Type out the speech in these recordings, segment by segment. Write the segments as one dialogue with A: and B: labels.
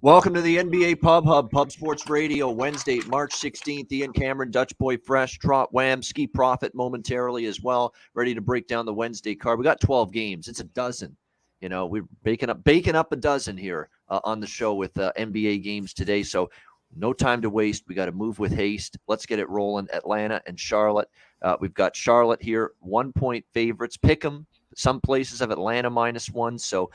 A: Welcome to the NBA Pub Hub, Pub Sports Radio, Wednesday, March 16th. Ian Cameron, Dutch Boy Fresh, Trot Wham, Skee Profit momentarily as well, ready to break down the Wednesday card. We got 12 games. It's a dozen. You know, we're baking up a dozen here on the show with NBA games today. So no time to waste. We got to move with haste. Let's get it rolling. Atlanta and Charlotte. We've got Charlotte here, 1-point favorites. Pick them. Some places have Atlanta -1, so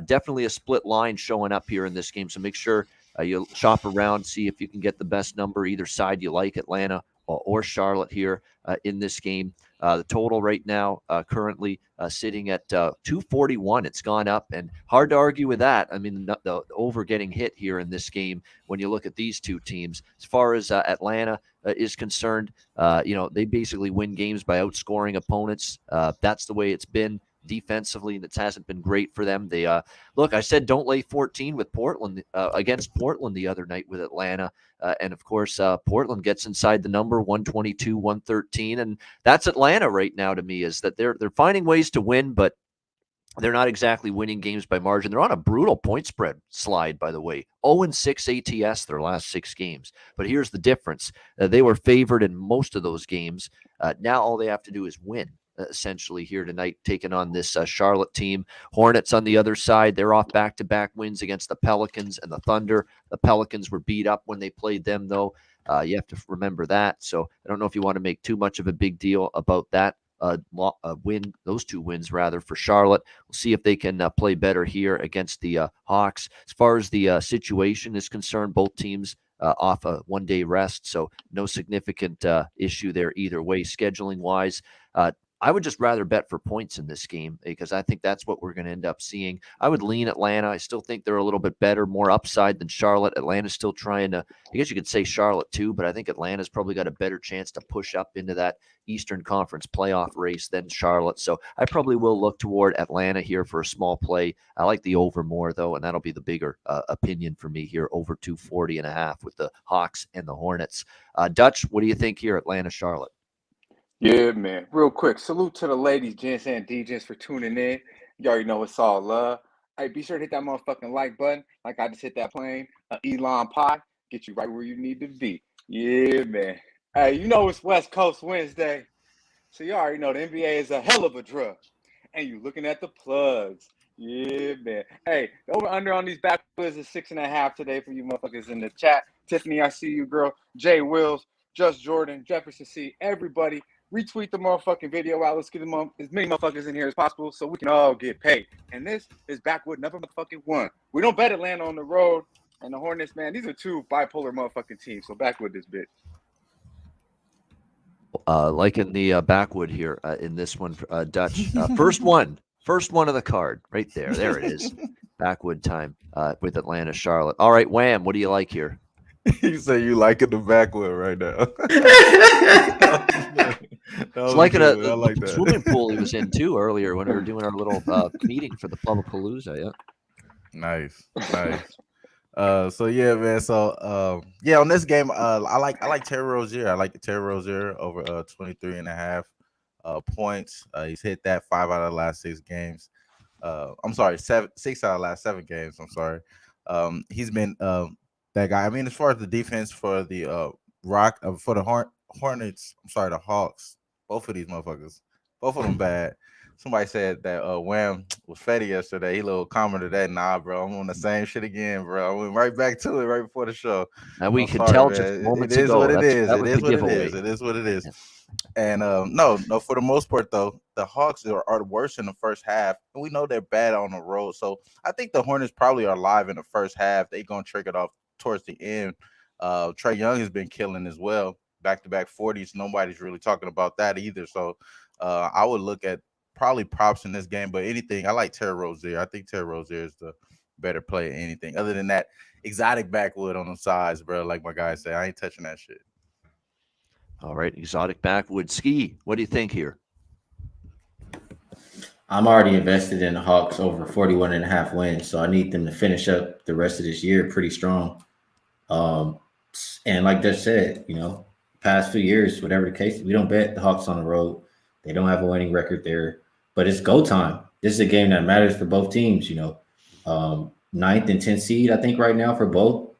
A: definitely a split line showing up here in this game. So make sure you shop around, see if you can get the best number either side you like, Atlanta or Charlotte here in this game. The total right now currently sitting at 241. It's gone up, and hard to argue with that. I mean, the over getting hit here in this game when you look at these two teams. As far as Atlanta is concerned, they basically win games by outscoring opponents. That's the way it's been defensively, and it hasn't been great for them. They look, I said don't lay 14 with Portland against Portland the other night with Atlanta. And of course, Portland gets inside the number 122, 113. And that's Atlanta right now to me, is that they're finding ways to win, but they're not exactly winning games by margin. They're on a brutal point spread slide, by the way. 0-6 ATS their last 6 games. But here's the difference. They were favored in most of those games. Now all they have to do is win, essentially, here tonight, taking on this Charlotte team. Hornets on the other side, they're off back-to-back wins against the Pelicans and the Thunder. The Pelicans were beat up when they played them, though. You have to remember that. So I don't know if you want to make too much of a big deal about that. Those 2 wins rather for Charlotte. We'll see if they can play better here against the Hawks. As far as the situation is concerned, both teams off a 1-day rest, so no significant issue there either way scheduling wise. I would just rather bet for points in this game because I think that's what we're going to end up seeing. I would lean Atlanta. I still think they're a little bit better, more upside than Charlotte. Atlanta's still trying to, I guess you could say Charlotte too, but I think Atlanta's probably got a better chance to push up into that Eastern Conference playoff race than Charlotte. So I probably will look toward Atlanta here for a small play. I like the over more, though, and that'll be the bigger opinion for me here, over 240.5 with the Hawks and the Hornets. Dutch, what do you think here, Atlanta, Charlotte?
B: Yeah, man. Real quick, salute to the ladies, gents, and DJs for tuning in. You already know it's all love. Hey, be sure to hit that motherfucking like button, like I just hit that plane. Elon Pie, get you right where you need to be. Yeah, man. Hey, you know it's West Coast Wednesday, so you already know the NBA is a hell of a drug. And you looking at the plugs. Yeah, man. Hey, over under on these backwoods is 6.5 today for you motherfuckers in the chat. Tiffany, I see you, girl. Jay Wills, Just Jordan, Jefferson C, everybody. Retweet the motherfucking video out. Let's get them as many motherfuckers in here as possible so we can all get paid. And this is Backwood number motherfucking 1. We don't bet Atlanta on the road. And the Hornets, man, these are 2 bipolar motherfucking teams. So Backwood this bitch.
A: Like in the backwood here in this one, Dutch. First one of the card right there. There it is. Backwood time with Atlanta, Charlotte. All right, Wham, what do you like here?
C: You say you liking the backwood right now.
A: It's like a swimming pool he was in too earlier when we were doing our little meeting for the Pubapalooza. Yeah.
C: Nice. So yeah, man. So yeah, on this game, I like Terry Rozier. I like the Terry Rozier over 23.5 points. He's hit that 5 out of the last 6 games. I'm sorry, 6 out of the last 7 games. I'm sorry. He's been that guy. I mean, as far as the defense for the for the Hornets, I'm sorry, the Hawks. Both of these motherfuckers, both of them bad. Somebody said that Wham was fatty yesterday. He little commented that. Nah, bro, I'm on the same shit again, bro. I went right back to it right before the show.
A: And we could tell just moments ago.
C: It is what it is. And no, for the most part though, the Hawks are worse in the first half, and we know they're bad on the road. So I think the Hornets probably are live in the first half. They're gonna trick it off towards the end. Trae Young has been killing as well. Back-to-back 40s. Nobody's really talking about that either. So I would look at probably props in this game, but anything. I like Terry Rozier. I think Terry Rozier is the better play than anything. Other than that, exotic backwood on the sides, bro. Like my guy said, I ain't touching that shit.
A: All right, exotic backwood. Skee, what do you think here?
D: I'm already invested in the Hawks over 41.5 wins, so I need them to finish up the rest of this year pretty strong. And like Dutch said, past few years, whatever the case, we don't bet the Hawks on the road. They don't have a winning record there, but it's go time. This is a game that matters for both teams. ninth and 10th seed, I think, right now for both.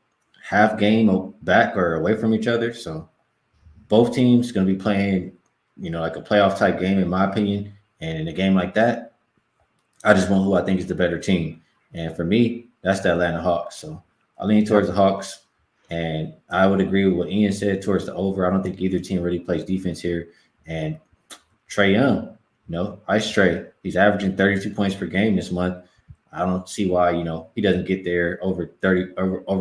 D: Half game back or away from each other. So both teams going to be playing, like a playoff type game, in my opinion. And in a game like that, I just want who I think is the better team. And for me, that's the Atlanta Hawks. So I lean towards the Hawks. And I would agree with what Ian said towards the over. I don't think either team really plays defense here. And Trae Young, Ice Trae, he's averaging 32 points per game this month. I don't see why, he doesn't get there over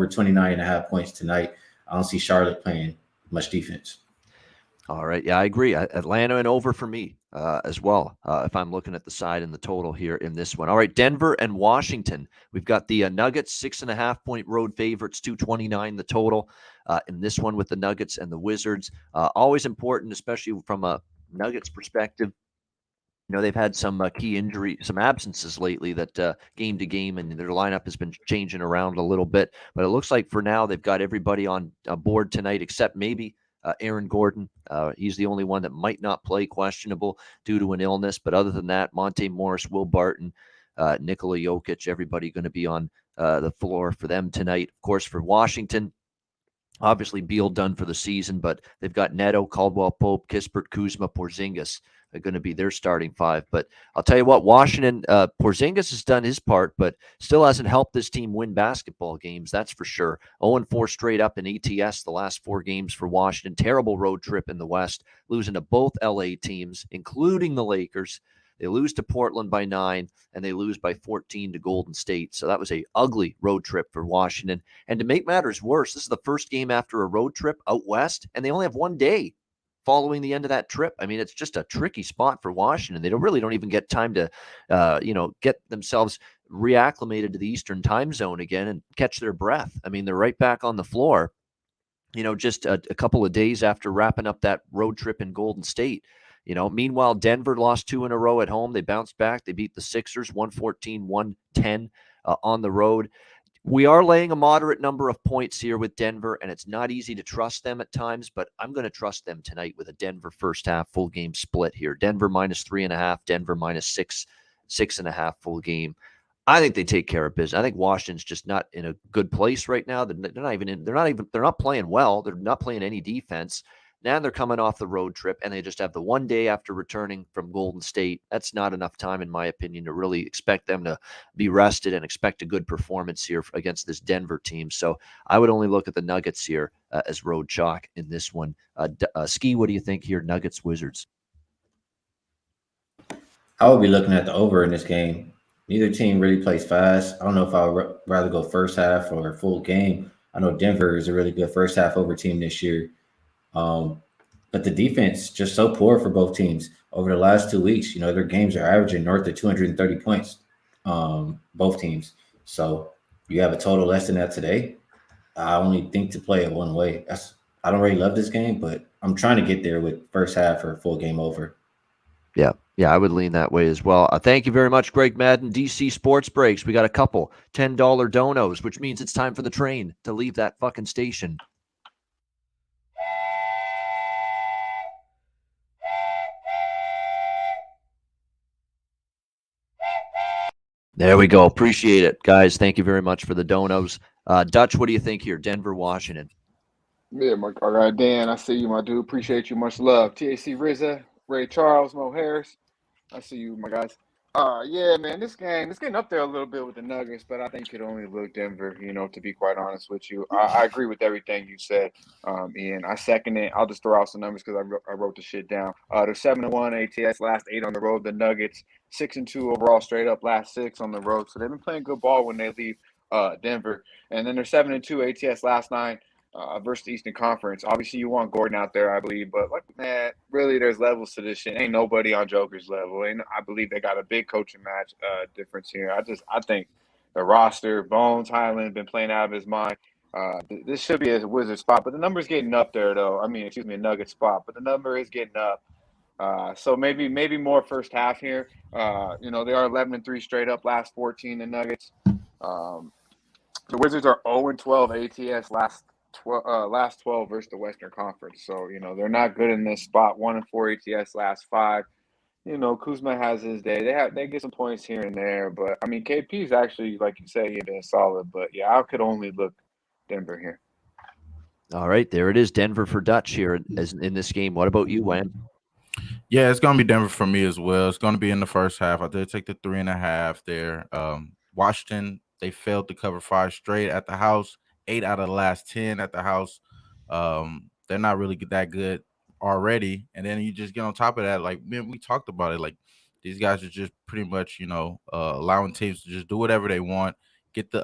D: 29 and a half points tonight. I don't see Charlotte playing much defense.
A: All right. Yeah, I agree. Atlanta and over for me as well, if I'm looking at the side and the total here in this one. All right, Denver and Washington. We've got the Nuggets, 6.5-point road favorites, 229 the total in this one with the Nuggets and the Wizards. Always important, especially from a Nuggets perspective. They've had some key injury, some absences lately that game to game, and their lineup has been changing around a little bit. But it looks like for now they've got everybody on board tonight except maybe Aaron Gordon. He's the only one that might not play, questionable due to an illness. But other than that, Monte Morris, Will Barton, Nikola Jokic, everybody going to be on the floor for them tonight. Of course, for Washington, obviously Beal done for the season, but they've got Neto, Caldwell-Pope, Kispert, Kuzma, Porzingis are going to be their starting five. But I'll tell you what, Washington, Porzingis has done his part, but still hasn't helped this team win basketball games, that's for sure. 0-4 straight up in ATS the last 4 games for Washington. Terrible road trip in the West, losing to both LA teams, including the Lakers. They lose to Portland by 9, and they lose by 14 to Golden State. So that was a ugly road trip for Washington. And to make matters worse, this is the first game after a road trip out west, and they only have 1 day following the end of that trip. I mean, it's just a tricky spot for Washington. They don't even get time to, get themselves reacclimated to the Eastern time zone again and catch their breath. I mean, they're right back on the floor, just a couple of days after wrapping up that road trip in Golden State. Meanwhile, Denver lost 2 in a row at home. They bounced back. They beat the Sixers 114-110 on the road. We are laying a moderate number of points here with Denver, and it's not easy to trust them at times, but I'm going to trust them tonight with a Denver first half full game split here. Denver -3.5, Denver -6.5 full game. I think they take care of business. I think Washington's just not in a good place right now. They're not playing well. They're not playing any defense. Now they're coming off the road trip, and they just have the 1 day after returning from Golden State. That's not enough time, in my opinion, to really expect them to be rested and expect a good performance here against this Denver team. So I would only look at the Nuggets here as road chalk in this one. Skee, what do you think here, Nuggets, Wizards?
D: I would be looking at the over in this game. Neither team really plays fast. I don't know if I would rather go first half or full game. I know Denver is a really good first half over team this year. But the defense just so poor for both teams over the last 2 weeks. Their games are averaging north of 230 points, both teams. So you have a total less than that today. I only think to play it one way. I don't really love this game, but I'm trying to get there with first half or full game over.
A: Yeah, I would lean that way as well. Thank you very much, Greg Madden, DC Sports Breaks. We got a couple $10 donos, which means it's time for the train to leave that fucking station. There we go. Appreciate it, guys. Thank you very much for the donos. Dutch, what do you think here? Denver, Washington.
B: Yeah, all right, Dan, I see you, my dude. Appreciate you. Much love. TAC Rizza, Ray Charles, Mo Harris. I see you, my guys. Yeah, man, this game, it's getting up there a little bit with the Nuggets, but I think it only look Denver, to be quite honest with you. I agree with everything you said, Ian. I second it. I'll just throw out some numbers because I wrote the shit down. They're 7-1 ATS, last 8 on the road. The Nuggets, 6-2 overall straight up, last 6 on the road. So they've been playing good ball when they leave Denver. And then they're 7-2 ATS, last 9. Versus the Eastern Conference. Obviously, you want Gordon out there, I believe, but man, really, there's levels to this shit. Ain't nobody on Joker's level, and I believe they got a big coaching match difference here. I think the roster, Bones, Highland, been playing out of his mind. This should be a Wizard spot, but the number's getting up there, though. I mean, excuse me, a Nugget spot, but the number is getting up. So maybe more first half here. They are 11-3 straight up, last 14. The Nuggets. The Wizards are 0-12 ATS, last 12 versus the Western Conference. So, they're not good in this spot. 1-4 ATS, last 5. You know, Kuzma has his day. They get some points here and there, but I mean, KP's actually, like you say, been solid. But yeah, I could only look Denver here.
A: All right, there it is. Denver for Dutch here as in this game. What about you, Wham?
C: Yeah, it's gonna be Denver for me as well. It's gonna be in the first half. I did take the 3.5 there. Washington, they failed to cover 5 straight at the house, 8 out of the last 10 at the house. They're not really that good already. And then you just get on top of that, like man, we talked about it. Like these guys are just pretty much, allowing teams to just do whatever they want, get the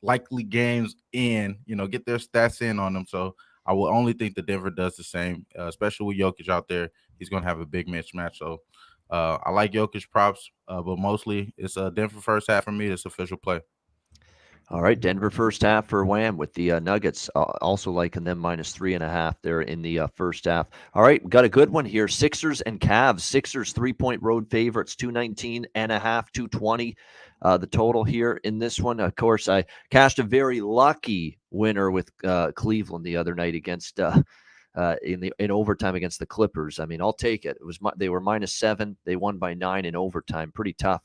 C: likely games in, get their stats in on them. So I will only think that Denver does the same, especially with Jokic out there. He's going to have a big mismatch. So I like Jokic props, but mostly it's Denver first half for me. It's official play.
A: All right, Denver first half for Wham with the Nuggets. Also liking them -3.5 there in the first half. All right, we got a good one here. Sixers and Cavs. Sixers 3-point road favorites, 219.5, 220. The total here in this one. Of course, I cashed a very lucky winner with Cleveland the other night against in overtime against the Clippers. I mean, I'll take it. They were -7. They won by 9 in overtime. Pretty tough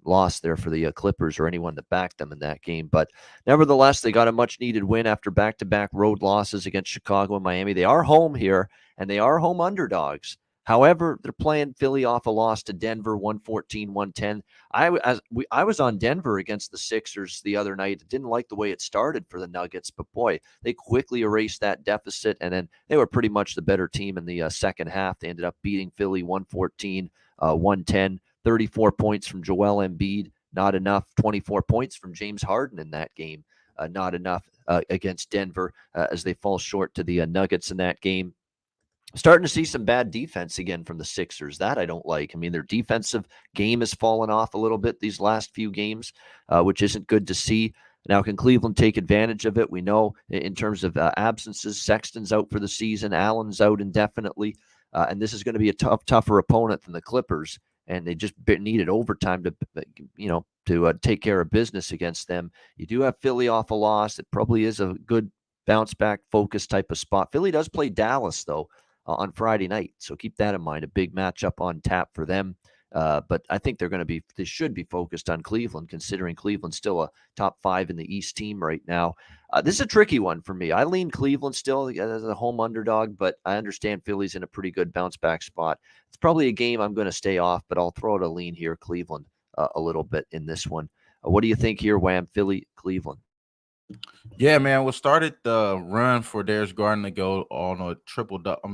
A: loss there for the Clippers or anyone that backed them in that game. But nevertheless, they got a much-needed win after back-to-back road losses against Chicago and Miami. They are home here, and they are home underdogs. However, they're playing Philly off a loss to Denver, 114-110. I was on Denver against the Sixers the other night. Didn't like the way it started for the Nuggets, but boy, they quickly erased that deficit, and then they were pretty much the better team in the second half. They ended up beating Philly 114-110. 34 points from Joel Embiid, not enough. 24 points from James Harden in that game, not enough against Denver as they fall short to the Nuggets in that game. Starting to see some bad defense again from the Sixers. That I don't like. I mean, their defensive game has fallen off a little bit these last few games, which isn't good to see. Now, can Cleveland take advantage of it? We know in terms of absences, Sexton's out for the season, Allen's out indefinitely, and this is going to be a tougher opponent than the Clippers. And they just needed overtime to take care of business against them. You do have Philly off a loss. It probably is a good bounce back focus type of spot. Philly does play Dallas though on Friday night, so keep that in mind. A big matchup on tap for them. But I think they should be focused on Cleveland, considering Cleveland's still a top 5 in the East team right now. This is a tricky one for me. I lean Cleveland still as a home underdog, but I understand Philly's in a pretty good bounce back spot. It's probably a game I'm going to stay off, but I'll throw out a lean here, Cleveland, a little bit in this one. What do you think here, Wham? Philly, Cleveland.
C: Yeah, man. What started the run for Darius Garland to go on a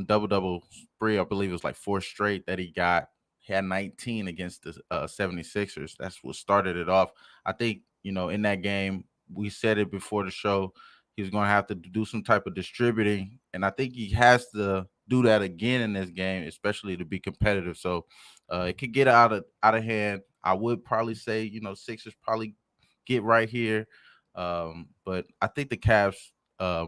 C: double spree? I believe it was like 4 straight that he got. He had 19 against the 76ers. That's what started it off. I think, in that game, we said it before the show, he's going to have to do some type of distributing. And I think he has to do that again in this game, especially to be competitive. So it could get out of hand. I would probably say, Sixers probably get right here. But I think the Cavs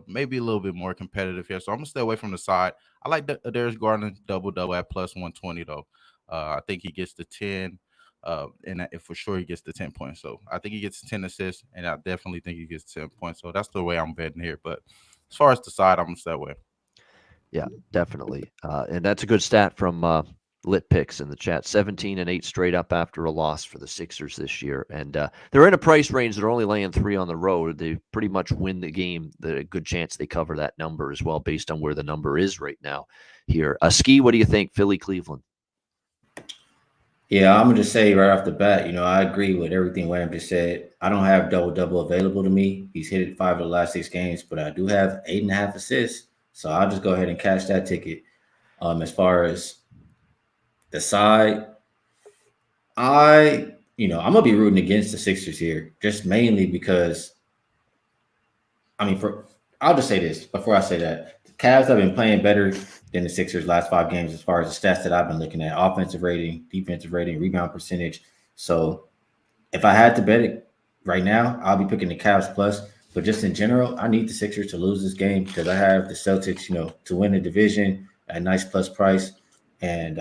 C: may be a little bit more competitive here. So I'm going to stay away from the side. I like Darius Garland double-double at +120, though. I think he gets the 10, and for sure he gets the 10 points. So I think he gets 10 assists, and I definitely think he gets 10 points. So that's the way I'm betting here. But as far as the side, I'm going to stay away.
A: Yeah, definitely. And that's a good stat from Lit Picks in the chat. 17-8 straight up after a loss for the Sixers this year. And they're in a price range. They're only laying 3 on the road. They pretty much win the game. There's a good chance they cover that number as well based on where the number is right now here. Skee, what do you think? Philly, Cleveland.
D: Yeah, I'm going to say right off the bat, I agree with everything Wham just said. I don't have double-double available to me. He's hit it 5 of the last 6 games, but I do have 8.5 assists. So I'll just go ahead and cash that ticket. As far as the side, I'm going to be rooting against the Sixers here, just mainly because, I'll just say this before I say that. The Cavs have been playing better than the Sixers last 5 games as far as the stats that I've been looking at: offensive rating, defensive rating, rebound percentage. So if I had to bet it right now, I'll be picking the Cavs plus. But just in general, I need the Sixers to lose this game because I have the Celtics, to win the division at a nice plus price. And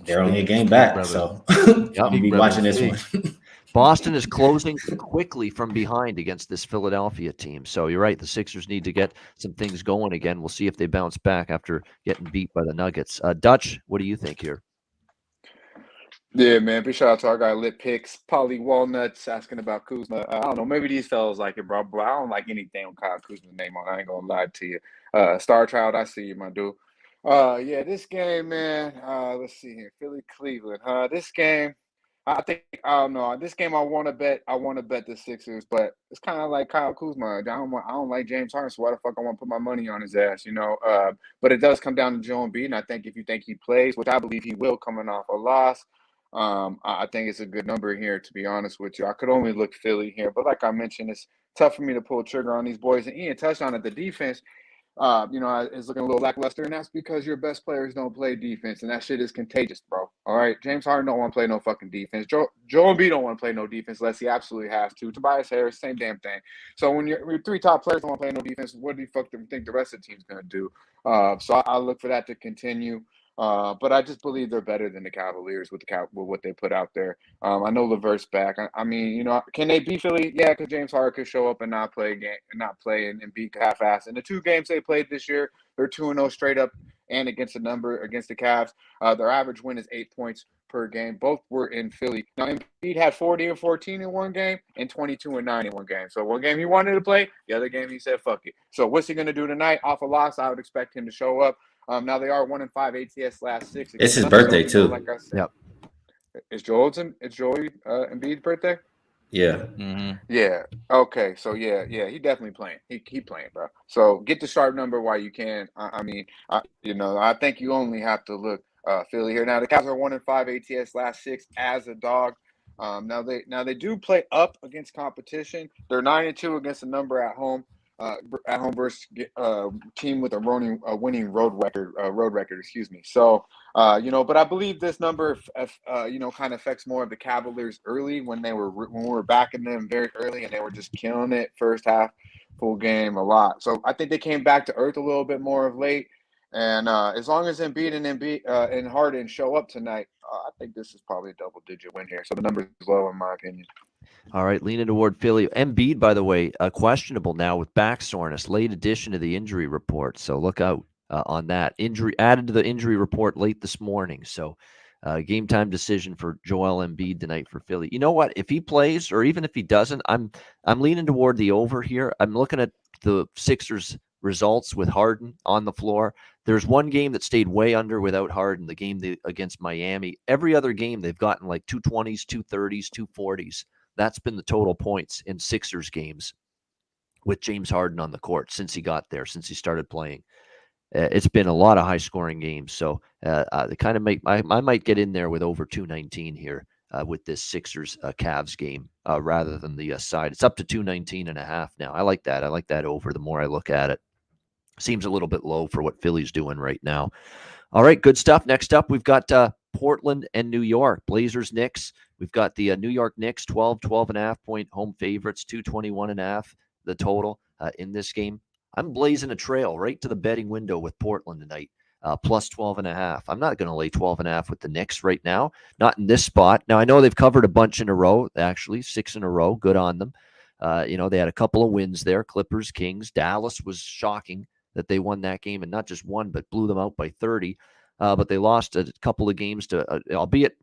D: they're only a game back. So I'm going to be watching this one.
A: Boston is closing quickly from behind against this Philadelphia team. So you're right. The Sixers need to get some things going again. We'll see if they bounce back after getting beat by the Nuggets. Dutch, what do you think here?
B: Yeah, man. Big shout out to our guy Lit Picks, Polly Walnuts asking about Kuzma. I don't know. Maybe these fellas like it, bro. But I don't like anything with Kyle Kuzma's name on. I ain't gonna lie to you. Star Child, I see you, my dude. Yeah, this game, man. Let's see here. Philly, Cleveland. This game. I think I don't know. This game I want to bet. I want to bet the Sixers, but it's kind of like Kyle Kuzma. I don't like James Harden, so why the fuck I want to put my money on his ass, you know? But it does come down to Joel Embiid, and I think if you think he plays, which I believe he will, coming off a loss, I think it's a good number here. To be honest with you, I could only look Philly here, but like I mentioned, it's tough for me to pull a trigger on these boys. And Ian touched on it. The defense is looking a little lackluster, and that's because your best players don't play defense, and that shit is contagious, bro. All right, James Harden don't want to play no fucking defense. Joe Embiid don't want to play no defense unless he absolutely has to. Tobias Harris, same damn thing. So when your three top players don't want to play no defense, what do you fuck them think the rest of the team's gonna do? So I look for that to continue. But I just believe they're better than the Cavaliers with what they put out there. I know LeVert's back. I mean, you know, can they beat Philly? Yeah, because James Harden could show up and not play a game, and be half-assed. In the two games they played this year, they're 2-0 straight up and against the Cavs. Their average win is 8 points per game. Both were in Philly. Now, Embiid had 40 and 14 in one game and 22 and 9 in one game. So one game he wanted to play, the other game he said, fuck it. So what's he going to do tonight? Off a loss, I would expect him to show up. Now they are 1-5 ATS last 6.
D: It's his birthday too.
B: Like I said.
A: Yep.
B: Is Joel Embiid's birthday?
D: Yeah.
C: Mm-hmm.
B: Yeah. Okay. So yeah, he definitely playing. He playing, bro. So get the sharp number while you can. I mean, I think you only have to look Philly here. Now the Cavs are 1-5 ATS last 6 as a dog. Now they do play up against competition. They're 9-2 against a number at home. At home versus team with a winning road record. Excuse me. So, but I believe this number, kind of affects more of the Cavaliers early when we were backing them very early and they were just killing it first half, full game a lot. So I think they came back to earth a little bit more of late. And as long as Embiid and Harden show up tonight, I think this is probably a double-digit win here. So the number is low in my opinion.
A: All right, leaning toward Philly. Embiid, by the way, questionable now with back soreness. Late addition to the injury report, so look out on that. Injury added to the injury report late this morning. So game time decision for Joel Embiid tonight for Philly. You know what? If he plays, or even if he doesn't, I'm leaning toward the over here. I'm looking at the Sixers results with Harden on the floor. There's one game that stayed way under without Harden, the game against Miami. Every other game they've gotten like 220s, 230s, 240s. That's been the total points in Sixers games with James Harden on the court since he got there, since he started playing. It's been a lot of high-scoring games. So they kind of I might get in there with over 219 here with this Sixers Cavs game rather than the side. It's up to 219.5 now. I like that. I like that over the more I look at it. Seems a little bit low for what Philly's doing right now. All right, good stuff. Next up, we've got Portland and New York. Blazers, Knicks. We've got the New York Knicks, 12.5 point home favorites, 221.5 the total in this game. I'm blazing a trail right to the betting window with Portland tonight, plus 12.5. I'm not going to lay 12.5 with the Knicks right now, not in this spot. Now, I know they've covered a bunch in a row, actually, 6 in a row. Good on them. They had a couple of wins there, Clippers, Kings. Dallas was shocking that they won that game, and not just won, but blew them out by 30. But they lost a couple of games to, albeit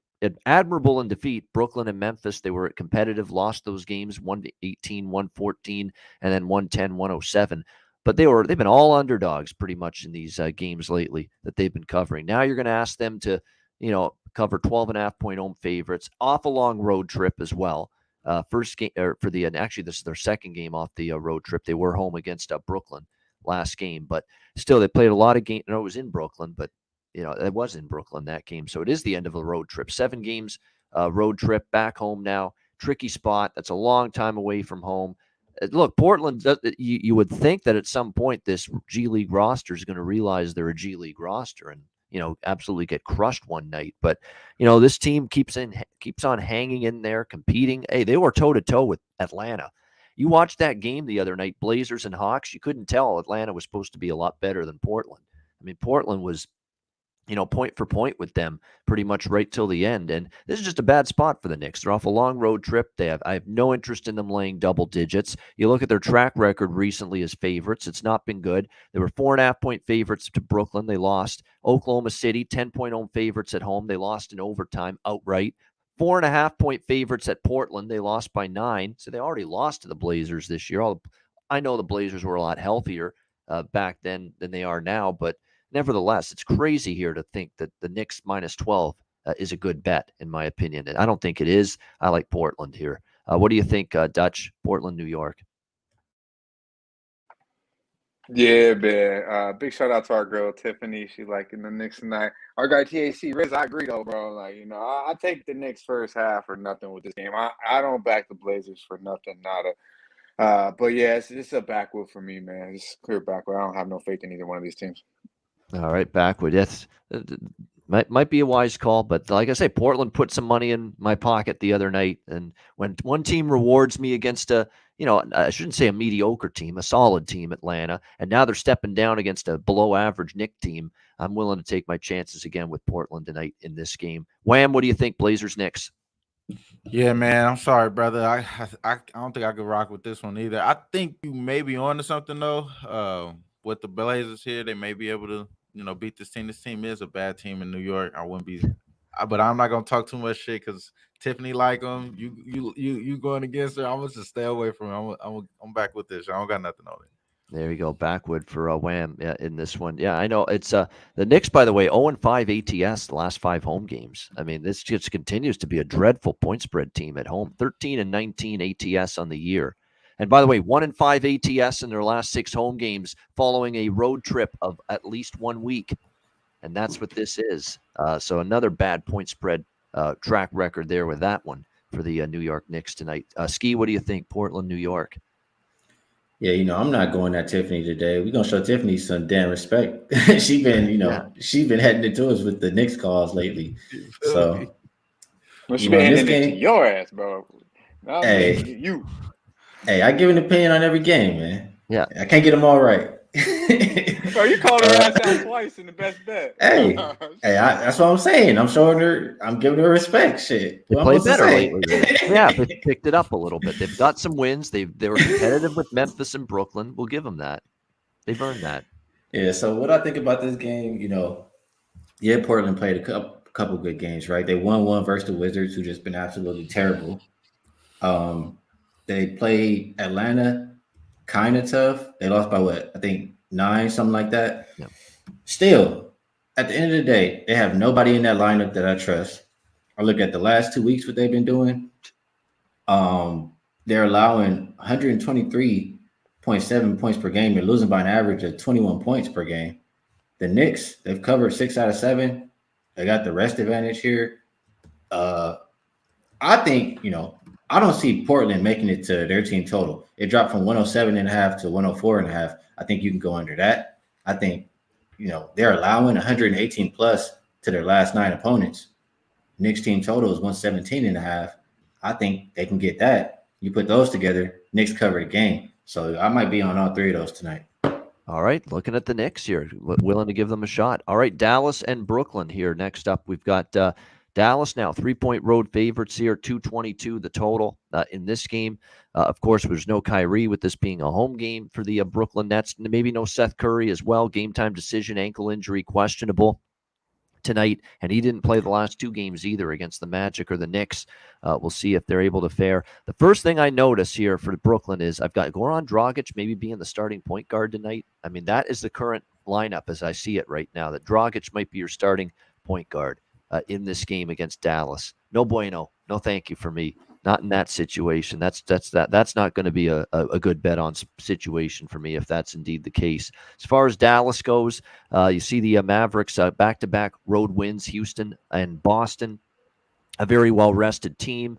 A: admirable in defeat, Brooklyn and Memphis. They were competitive, lost those games, 118, 114, and then 110, 107. But they've been all underdogs pretty much in these games lately that they've been covering. Now you're going to ask them to, cover 12.5 point home favorites off a long road trip as well. First game, or for the actually this is their second game off the road trip. They were home against Brooklyn last game, but still they played a lot of games. No, it was in Brooklyn, but it was in Brooklyn that game. So it is the end of a road trip. 7 games road trip back home now. Tricky spot. That's a long time away from home. Look, Portland, you would think that at some point this G League roster is going to realize they're a G League roster and, absolutely get crushed one night. But, this team keeps on hanging in there, competing. Hey, they were toe-to-toe with Atlanta. You watched that game the other night, Blazers and Hawks. You couldn't tell Atlanta was supposed to be a lot better than Portland. I mean, Portland was point for point with them pretty much right till the end. And this is just a bad spot for the Knicks. They're off a long road trip. I have no interest in them laying double digits. You look at their track record recently as favorites. It's not been good. They were 4.5-point favorites to Brooklyn. They lost. Oklahoma City, 10-point home favorites at home. They lost in overtime outright. 4.5-point favorites at Portland. They lost by 9. So they already lost to the Blazers this year. I know the Blazers were a lot healthier back then than they are now, but nevertheless, it's crazy here to think that the Knicks minus 12 is a good bet, in my opinion. And I don't think it is. I like Portland here. What do you think, Dutch? Portland, New York.
B: Yeah, man. Big shout out to our girl Tiffany. She liking the Knicks tonight. Our guy TAC Riz, I agree though, bro. Like, I take the Knicks first half or nothing with this game. I don't back the Blazers for nothing, nada. But yeah, it's a backwood for me, man. It's clear backwood. I don't have no faith in either one of these teams.
A: All right, backwood. That's might be a wise call, but like I say, Portland put some money in my pocket the other night, and when one team rewards me against I shouldn't say a mediocre team, a solid team, Atlanta, and now they're stepping down against a below-average Knicks team, I'm willing to take my chances again with Portland tonight in this game. Wham, what do you think, Blazers Knicks?
C: Yeah, man. I'm sorry, brother. I don't think I could rock with this one either. I think you may be on to something though. With the Blazers here, they may be able to, beat this team. This team is a bad team in New York. But I'm not gonna talk too much shit because Tiffany like them. You going against her. I'm gonna just stay away from her. I'm back with this. I don't got nothing on it.
A: There you go, backwood for Wham in this one. Yeah, I know it's the Knicks, by the way, 0-5 ATS the last 5 home games. I mean, this just continues to be a dreadful point spread team at home. 13-19 ATS on the year. And by the way, 1-5 ATS in their last 6 home games following a road trip of at least 1 week. And that's what this is. So another bad point spread track record there with that one for the New York Knicks tonight. Skee, what do you think? Portland, New York.
D: Yeah, I'm not going at Tiffany today. We're gonna show Tiffany some damn respect. She's been heading into us with the Knicks calls lately. So
B: she been heading into your ass, bro.
D: Hey, I give an opinion on every game, man.
A: Yeah,
D: I can't get them all right.
B: Bro, you called her ass out twice in the best bet.
D: Hey, that's what I'm saying. I'm giving her respect. Shit,
A: they played better lately. Yeah, they picked it up a little bit. They've got some wins. They were competitive with Memphis and Brooklyn. We'll give them that. They've earned that.
D: Yeah. So what I think about this game, Portland played a couple good games, right? They won one versus the Wizards, who just been absolutely terrible. They played Atlanta. Kind of tough. They lost by what? I think 9, something like that.
A: Yeah.
D: Still, at the end of the day, they have nobody in that lineup that I trust. I look at the last 2 weeks, what they've been doing. They're allowing 123.7 points per game. They're losing by an average of 21 points per game. The Knicks, they've covered 6 out of 7. They got the rest advantage here. I think, I don't see Portland making it to their team total. It dropped from 107.5 to 104.5. I think you can go under that. I think, they're allowing 118 plus to their last 9 opponents. Knicks team total is 117.5. I think they can get that. You put those together, Knicks cover the game. So I might be on all 3 of those tonight.
A: All right, looking at the Knicks here, willing to give them a shot. All right, Dallas and Brooklyn here. Next up, we've got Dallas now 3-point road favorites here, 222 the total in this game. Of course, there's no Kyrie with this being a home game for the Brooklyn Nets. Maybe no Seth Curry as well. Game time decision, ankle injury, questionable tonight. And he didn't play the last 2 games either against the Magic or the Knicks. We'll see if they're able to fare. The first thing I notice here for Brooklyn is I've got Goran Dragic maybe being the starting point guard tonight. I mean, that is the current lineup as I see it right now, that Dragic might be your starting point guard in this game against Dallas. No bueno. No thank you for me. Not in that situation. That's not going to be a good bet on situation for me if that's indeed the case. As far as Dallas goes, you see the Mavericks back-to-back road wins, Houston and Boston. A very well-rested team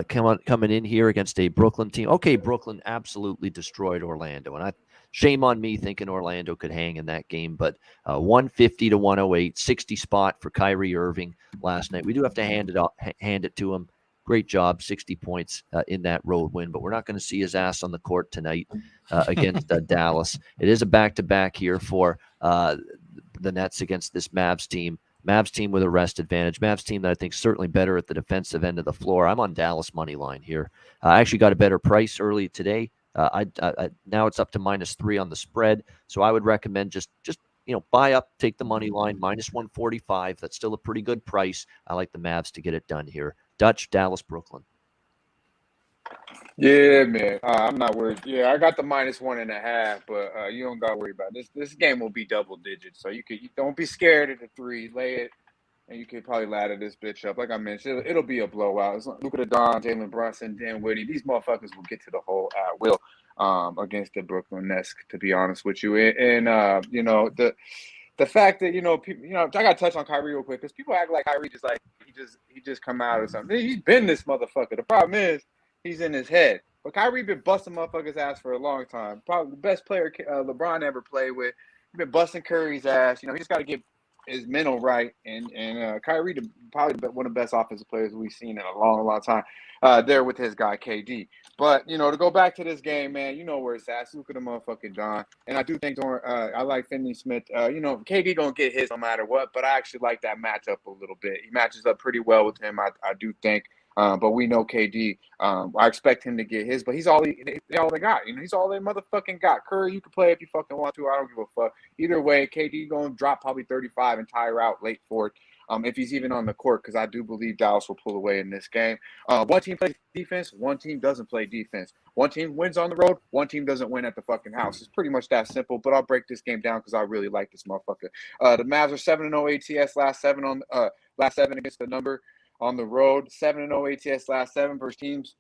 A: coming in here against a Brooklyn team. Okay, Brooklyn absolutely destroyed Orlando, and shame on me thinking Orlando could hang in that game, but 150 to 108, 60 spot for Kyrie Irving last night. We do have to hand it to him. Great job, 60 points in that road win, but we're not going to see his ass on the court tonight against Dallas. It is a back-to-back here for the Nets against this Mavs team. Mavs team with a rest advantage. Mavs team that I think certainly better at the defensive end of the floor. I'm on Dallas money line here. I actually got a better price early today. Now it's up to -3 on the spread. So I would recommend just buy up, take the money line, -145. That's still a pretty good price. I like the Mavs to get it done here. Dutch, Dallas, Brooklyn.
B: Yeah, man. I'm not worried. Yeah, I got the -1.5, but you don't got to worry about it. This game will be double digits, so you don't be scared of the 3. Lay it, and you could probably ladder this bitch up. Like I mentioned, it'll be a blowout. Look at the Don, Jalen Brunson, Dan Whitty. These motherfuckers will get to the hole at will against the Brooklyn Nets. To be honest with you, and the fact that people, I got to touch on Kyrie real quick because people act like Kyrie he just come out or something. He's been this motherfucker. The problem is, he's in his head. But Kyrie been busting motherfuckers' ass for a long time. Probably the best player LeBron ever played with. He's been busting Curry's ass. He just got to get his mental right. And Kyrie probably one of the best offensive players we've seen in a long, long time there with his guy KD. But, to go back to this game, man, you know where it's at. Look at the motherfucking Don. And I do think I like Finney-Smith. KD going to get his no matter what. But I actually like that matchup a little bit. He matches up pretty well with him, I do think. But we know KD. I expect him to get his, but he's all they got. He's all they motherfucking got. Curry, you can play if you fucking want to. I don't give a fuck. Either way, KD going to drop probably 35 and tire out late fourth. If he's even on the court, because I do believe Dallas will pull away in this game. One team plays defense, one team doesn't play defense. One team wins on the road, one team doesn't win at the fucking house. It's pretty much that simple, but I'll break this game down because I really like this motherfucker. The Mavs are 7-0 ATS last seven against the number. On the road, 7-0 ATS last 7 versus teams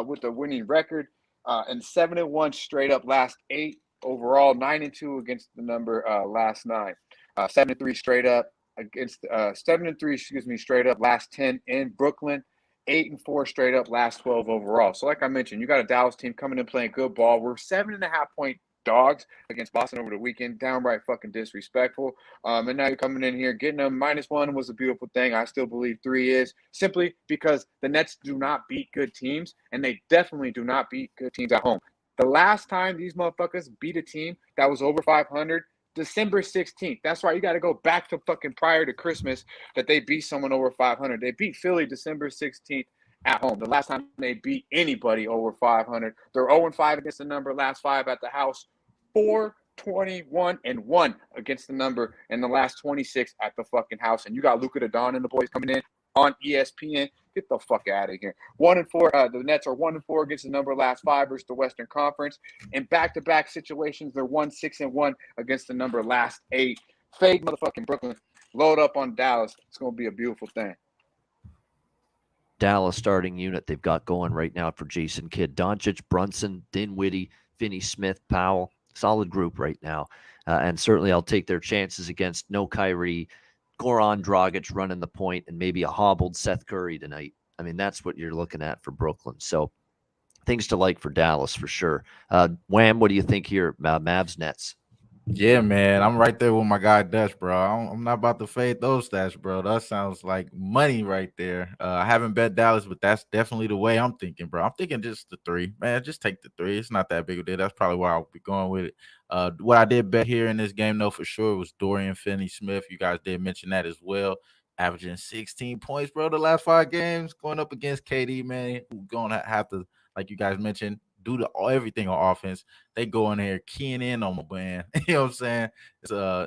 B: with a winning record, and 7-1 straight up last 8 overall, 9-2 against the number last 9, 7-3 straight up against 7-3 straight up last 10 in Brooklyn, 8-4 straight up last 12 overall. So like I mentioned, you got a Dallas team coming in playing good ball. We're 7.5-point dogs against Boston over the weekend, downright fucking disrespectful. And now you're coming in here getting them. -1 was a beautiful thing. I still believe 3 is, simply because the Nets do not beat good teams, and they definitely do not beat good teams at home. The last time these motherfuckers beat a team that was over 500, December 16th. That's right. You got to go back to fucking prior to Christmas that they beat someone over 500. They beat Philly December 16th. At home. The last time they beat anybody over 500. They're 0-5 against the number, last 5 at the house. 4-21-1 against the number in the last 26 at the fucking house. And you got Luka the Don and the boys coming in on ESPN. Get the fuck out of here. 1-4. The Nets are 1-4 against the number last 5 versus the Western Conference. In back-to-back situations, they're 1-6-1 against the number last 8. Fade motherfucking Brooklyn. Load up on Dallas. It's going to be a beautiful thing.
A: Dallas starting unit they've got going right now for Jason Kidd. Doncic, Brunson, Dinwiddie, Finney-Smith, Powell. Solid group right now. And certainly I'll take their chances against no Kyrie, Goran Dragic running the point, and maybe a hobbled Seth Curry tonight. I mean, that's what you're looking at for Brooklyn. So things to like for Dallas for sure. Wham, what do you think here? Mavs Nets.
C: Yeah, man, I'm right there with my guy Dutch, bro. I'm not about to fade those stats, bro. That sounds like money right there. I haven't bet Dallas, but that's definitely the way I'm thinking, bro. I'm thinking just the 3, man. Just take the 3. It's not that big of a deal. That's probably where I'll be going with it. What I did bet here in this game, though, for sure, was Dorian Finney-Smith. You guys did mention that as well. Averaging 16 points, bro, the last 5 games, going up against KD, man. Who's going to have to, like you guys mentioned, do everything on offense. They go in there keying in on my man. You know what I'm saying?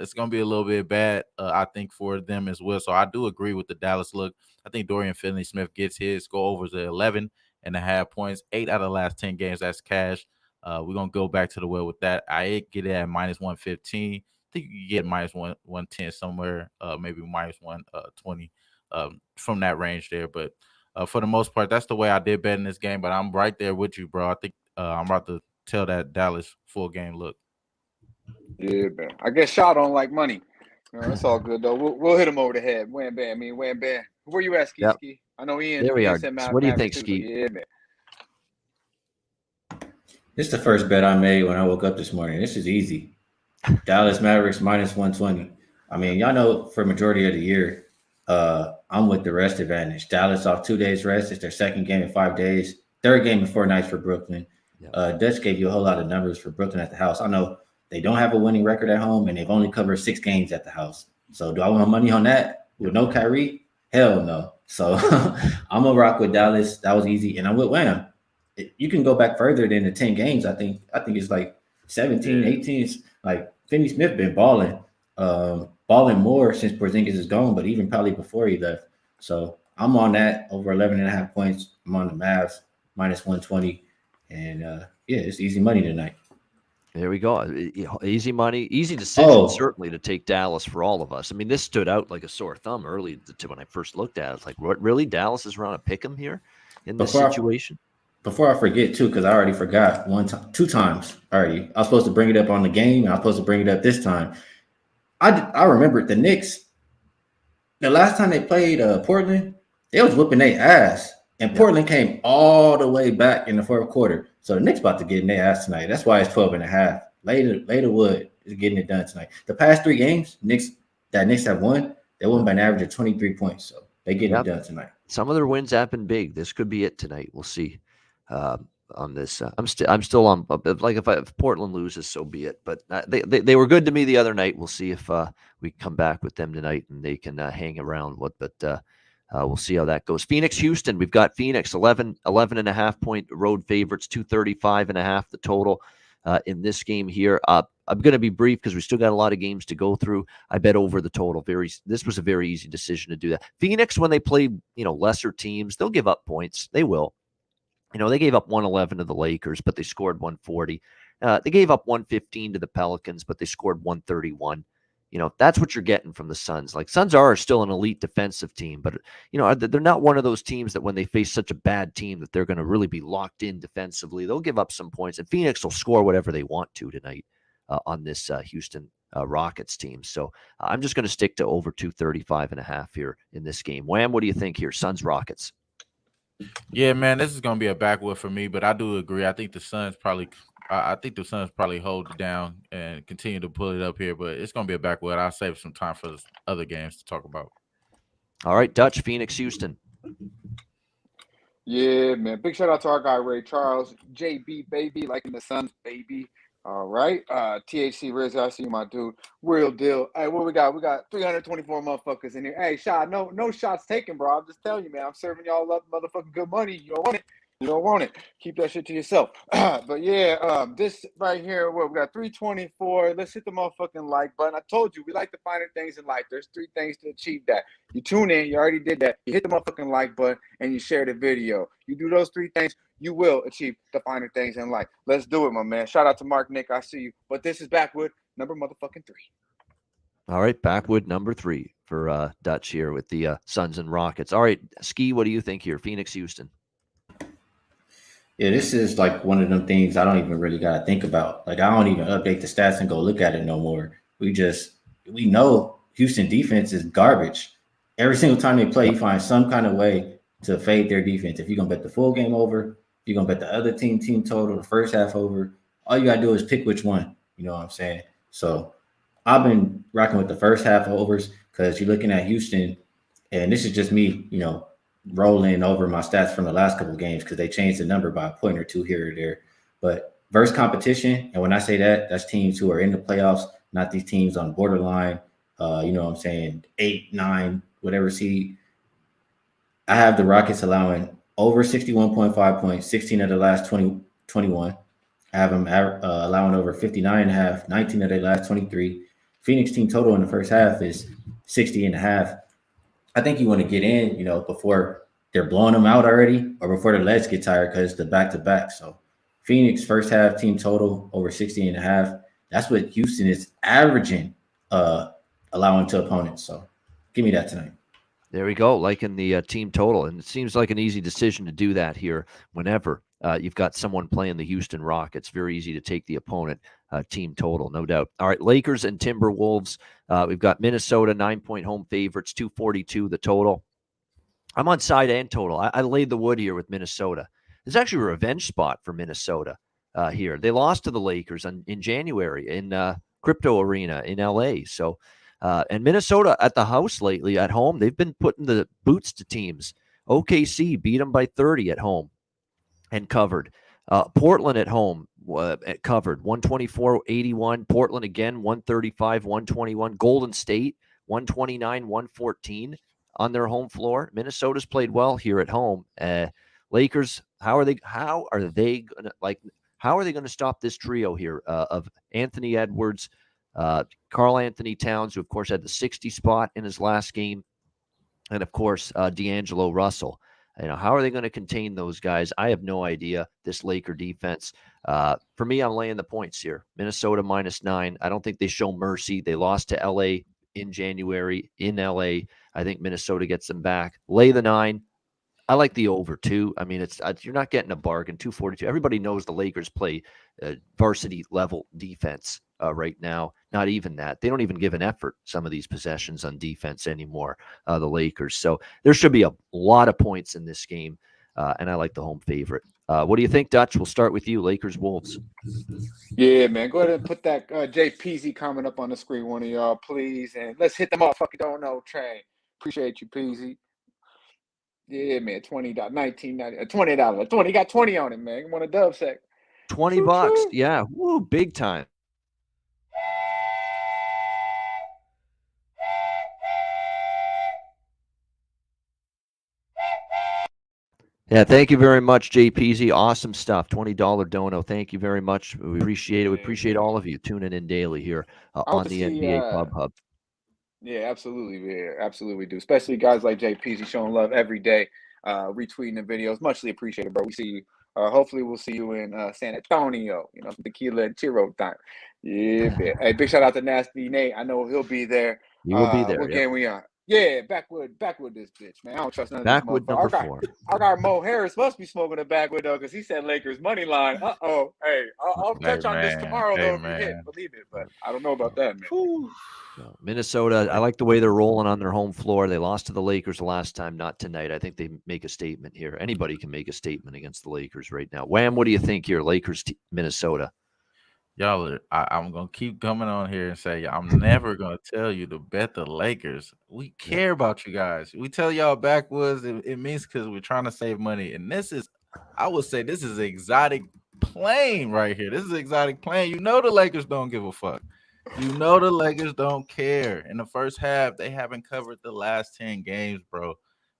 C: It's gonna be a little bit bad, I think, for them as well. So I do agree with the Dallas look. I think Dorian Finney-Smith gets his. Go over to 11.5 points. 8 out of the last 10 games. That's cash. We're gonna go back to the well with that. I get it at -115. I think you get -110 somewhere, maybe -120 from that range there. But for the most part, that's the way I did bet in this game. But I'm right there with you, bro. I think I'm about to tell that Dallas full game look.
B: Yeah, man. I guess Shaw don't like money. That's all good, though. We'll hit him over the head. Wham, bam. Wham, bam. Where you at, Ski?
A: Yep.
B: Ski? I know Ian.
A: There we are.
B: Said
A: What do you think,
B: too,
A: Ski?
B: Yeah, man.
D: This is the first bet I made when I woke up this morning. This is easy. Dallas Mavericks -120. I mean, y'all know for majority of the year, I'm with the rest advantage. Dallas off 2 days rest. It's their second game in 5 days. Third game in 4 nights for Brooklyn. Dutch gave you a whole lot of numbers for Brooklyn at the house. I know they don't have a winning record at home, and they've only covered 6 games at the house. So do I want money on that? with no Kyrie, hell no. So I'm gonna rock with Dallas. That was easy, and I'm with Wham. You can go back further than the 10 games. I think it's like 17, 18. It's like Finney Smith been balling, more since Porzingis is gone, but even probably before he left. So I'm on that over 11.5 points. I'm on the Mavs minus 120, and it's easy money tonight.
A: There we go. Easy money, easy decision, certainly, to take Dallas for all of us. I mean, this stood out like a sore thumb early when I first looked at it. It's like, what, really? Dallas is around to pick him here in this situation?
D: Before I forget, too, because I already forgot two times already. I was supposed to bring it up on the game, and I was supposed to bring it up this time. I remember the Knicks, the last time they played Portland, they was whipping their ass. And Portland came all the way back in the fourth quarter. So the Knicks about to get in their ass tonight. That's why it's 12.5. Later Wood is getting it done tonight. The past 3 games, Knicks have won. They won by an average of 23 points. So they getting it done tonight.
A: Some of their wins have been big. This could be it tonight. We'll see on this. I'm still on. Like if Portland loses, so be it. But they were good to me the other night. We'll see if we come back with them tonight and they can hang around. We'll see how that goes. Phoenix, Houston. We've got Phoenix 11.5 point road favorites, 235.5 the total in this game here. I'm going to be brief because we still got a lot of games to go through. I bet over the total. This was a very easy decision to do that. Phoenix, when they play, lesser teams, they'll give up points. They will. They gave up 111 to the Lakers, but they scored 140. They gave up 115 to the Pelicans, but they scored 131. That's what you're getting from the Suns. Like, Suns are still an elite defensive team, but, they're not one of those teams that when they face such a bad team that they're going to really be locked in defensively. They'll give up some points, and Phoenix will score whatever they want to tonight on this Houston Rockets team. So I'm just going to stick to over 235.5 here in this game. Wham, what do you think here? Suns, Rockets.
C: Yeah, man, this is going to be a backwood for me, but I do agree. I think the Suns probably hold it down and continue to pull it up here, but it's going to be a backwood. I'll save some time for the other games to talk about.
A: All right, Dutch, Phoenix, Houston.
B: Yeah, man. Big shout out to our guy, Ray Charles. JB, baby, liking the Suns, baby. All right. THC Riz, I see you, my dude. Real deal. Hey, what we got? We got 324 motherfuckers in here. Hey, shot, no shots taken, bro. I'm just telling you, man. I'm serving y'all up motherfucking good money. You don't want it. You don't want it. Keep that shit to yourself. But yeah, this right here, we got 324. Let's hit the motherfucking like button. I told you, we like the finer things in life. There's 3 things to achieve that. You tune in, you already did that. You hit the motherfucking like button and you share the video. You do those 3 things, you will achieve the finer things in life. Let's do it, my man. Shout out to Mark, Nick. I see you. But this is Backwood, number motherfucking 3.
A: All right, Backwood, number 3 for Dutch here with the Suns and Rockets. All right, Skee, what do you think here? Phoenix, Houston.
D: Yeah, this is like one of them things I don't even really got to think about. Like, I don't even update the stats and go look at it no more. We know Houston defense is garbage. Every single time they play, you find some kind of way to fade their defense. If you're going to bet the full game over, if you're going to bet the other team total, the first half over, all you got to do is pick which one. You know what I'm saying? So I've been rocking with the first half overs because you're looking at Houston, and this is just me, rolling over my stats from the last couple of games because they changed the number by a point or 2 here or there. But versus competition, and when I say that, that's teams who are in the playoffs, not these teams on borderline, 8, 9, whatever seed. I have the Rockets allowing over 61.5 points, 16 of the last 21. I have them allowing over 59.5, 19 of their last 23. Phoenix team total in the first half is 60.5. I think you want to get in, before they're blowing them out already or before their legs get tired because the back-to-back. So Phoenix first half team total over 60.5. That's what Houston is averaging, allowing to opponents. So give me that tonight.
A: There we go, liking the team total. And it seems like an easy decision to do that here whenever you've got someone playing the Houston Rockets. Very easy to take the opponent team total, no doubt. All right, Lakers and Timberwolves. We've got Minnesota, 9-point home favorites, 242 the total. I'm on side and total. I laid the wood here with Minnesota. It's actually a revenge spot for Minnesota here. They lost to the Lakers in January in Crypto Arena in LA. So, and Minnesota at the house lately at home, they've been putting the boots to teams. OKC beat them by 30 at home and covered. Portland at home covered 124-81. Portland again 135-121. Golden State 129, 114 on their home floor. Minnesota's played well here at home. Lakers, how are they going to stop this trio here of Anthony Edwards, Karl Anthony Towns, who of course had the 60 spot in his last game, and of course D'Angelo Russell. How are they going to contain those guys? I have no idea. This Laker defense. For me, I'm laying the points here. Minnesota -9. I don't think they show mercy. They lost to LA in January in LA. I think Minnesota gets them back. Lay the 9. I like the over too. I mean, you're not getting a bargain. 242. Everybody knows the Lakers play varsity level defense right now. Not even that. They don't even give an effort some of these possessions on defense anymore. The Lakers. So there should be a lot of points in this game, and I like the home favorite. What do you think, Dutch? We'll start with you. Lakers Wolves.
B: Yeah, man. Go ahead and put that JPZ comment up on the screen, one of y'all, please, and let's hit the motherfucking don't know train. Appreciate you, PZ. Yeah, man, $20, $19.90, $20, 20. Got 20 on it, man. You want a dub sec?
A: $20, yeah, woo, big time. Yeah, thank you very much, JPZ. Awesome stuff. $20 dono. Thank you very much. We appreciate it. We appreciate all of you tuning in daily here on the NBA Pub Hub.
B: Yeah, absolutely. Yeah, absolutely do. Especially guys like JPZ showing love every day, retweeting the videos. Muchly appreciated, bro. We see you. Hopefully, we'll see you in San Antonio. Tequila and churro time. Yeah, man. Hey, big shout out to Nasty Nate. I know he'll be there.
A: He will be there.
B: What game we on? Yeah, backwood this bitch, man. I don't trust none of this
A: Backwood number 4.
B: Our guy Mo Harris must be smoking a backwood though, because he said Lakers money line. Hey, I'll touch on this tomorrow though if you hit. Believe it, but I don't know about that, man.
A: Minnesota, I like the way they're rolling on their home floor. They lost to the Lakers the last time, not tonight. I think they make a statement here. Anybody can make a statement against the Lakers right now. Wham, what do you think here? Lakers, Minnesota.
C: Y'all, I'm going to keep coming on here and say, I'm never going to tell you to bet the Lakers. We care about you guys. We tell y'all backwoods, it means because we're trying to save money. And I would say this is exotic playing right here. This is exotic playing. The Lakers don't give a fuck. The Lakers don't care. In the first half, they haven't covered the last 10 games, bro.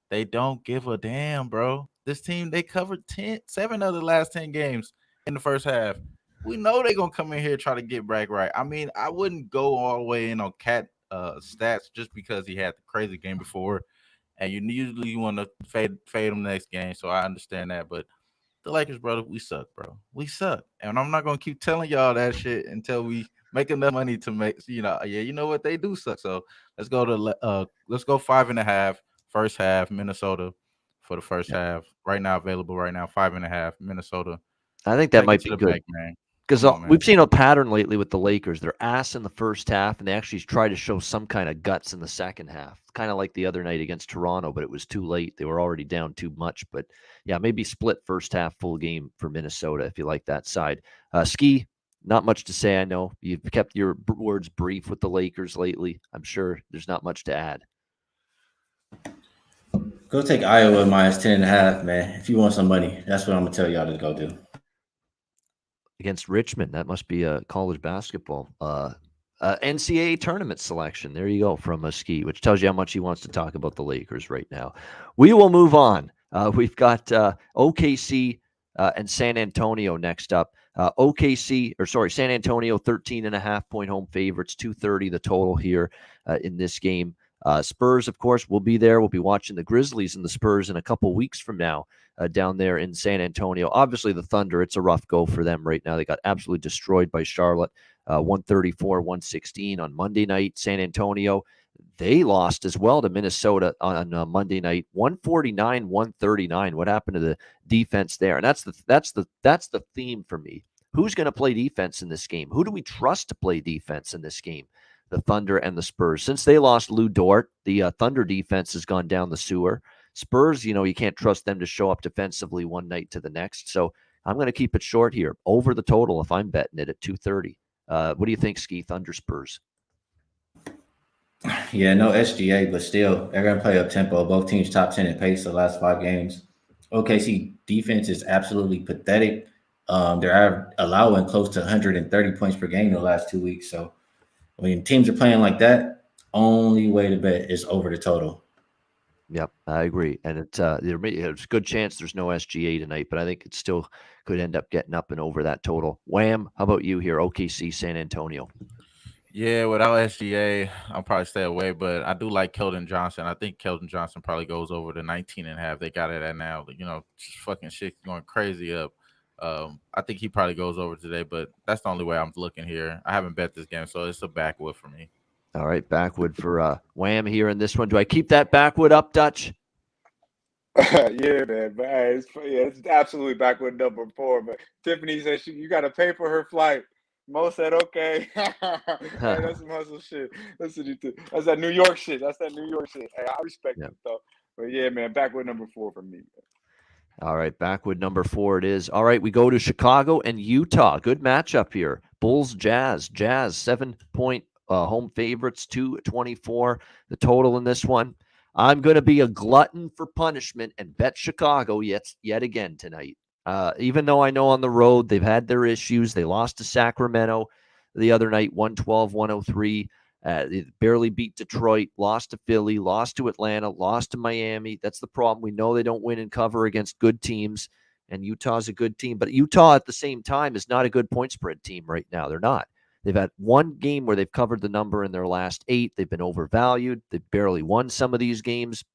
C: They don't give a damn, bro. This team, they covered 7 of the last 10 games in the first half. We know they're going to come in here and try to get back right. I mean, I wouldn't go all the way in on Cat stats just because he had the crazy game before. And you usually want to fade him next game, so I understand that. But the Lakers, brother, we suck, bro. We suck. And I'm not going to keep telling y'all that shit until we make enough money to make, what, they do suck. So let's go 5.5 first half, Minnesota for the first half. Right now, available right now, 5.5 Minnesota.
A: I think that might be good, man. Because we've seen a pattern lately with the Lakers. They're ass in the first half, and they actually try to show some kind of guts in the second half. Kind of like the other night against Toronto, but it was too late. They were already down too much. But, yeah, maybe split first half, full game for Minnesota if you like that side. Skee, not much to say, I know. You've kept your words brief with the Lakers lately. I'm sure there's not much to add.
D: Go take Iowa -10.5, man. If you want some money, that's what I'm going to tell y'all to go do.
A: Against Richmond. That must be a college basketball NCAA tournament selection. There you go from Skee, which tells you how much he wants to talk about the Lakers right now. We will move on. We've got OKC and San Antonio next up. San Antonio 13.5 point home favorites, 230 the total here in this game. Spurs, of course, will be there. We'll be watching the Grizzlies and the Spurs in a couple weeks from now down there in San Antonio. Obviously, the Thunder, it's a rough go for them right now. They got absolutely destroyed by Charlotte, 134-116 on Monday night. San Antonio, they lost as well to Minnesota on Monday night, 149-139. What happened to the defense there? And that's the theme for me. Who's going to play defense in this game? Who do we trust to play defense in this game? The Thunder and the Spurs. Since they lost Lou Dort, the Thunder defense has gone down the sewer. Spurs, you can't trust them to show up defensively one night to the next. So I'm going to keep it short here. Over the total if I'm betting it at 230. What do you think, Skee? Thunder Spurs?
D: Yeah, no SGA, but still, they're going to play up tempo. Both teams top 10 in pace the last 5 games. OKC defense is absolutely pathetic. They're allowing close to 130 points per game in the last 2 weeks. So, when teams are playing like that, only way to bet is over the total.
A: Yep, I agree. And there's a good chance there's no SGA tonight, but I think it still could end up getting up and over that total. Wham, how about you here? OKC, San Antonio.
C: Yeah, without SGA, I'll probably stay away, but I do like Keldon Johnson. I think Keldon Johnson probably goes over the 19.5. They got it at now. Just fucking shit going crazy up. I think he probably goes over today, but that's the only way I'm looking here. I haven't bet this game, so it's a backwood for me.
A: All right, backwood for Wham here in this one. Do I keep that backwood up, Dutch?
B: Yeah, man. But hey, it's absolutely backward number 4. But Tiffany said you got to pay for her flight. Mo said, okay. Hey, that's some hustle shit. That's that New York shit. That's that New York shit. Hey, I respect it, though. But yeah, man, backward number 4 for me, man.
A: All right, backwood number 4 it is. All right, we go to Chicago and Utah. Good matchup here. Bulls, Jazz. Jazz, 7-point home favorites, 224. The total in this one. I'm going to be a glutton for punishment and bet Chicago yet again tonight. Even though I know on the road they've had their issues. They lost to Sacramento the other night, 112-103. They barely beat Detroit, lost to Philly, lost to Atlanta, lost to Miami. That's the problem. We know they don't win and cover against good teams, and Utah's a good team. But Utah at the same time is not a good point spread team right now. They're not. They've had one game where they've covered the number in their last 8. They've been overvalued. They've barely won some of these games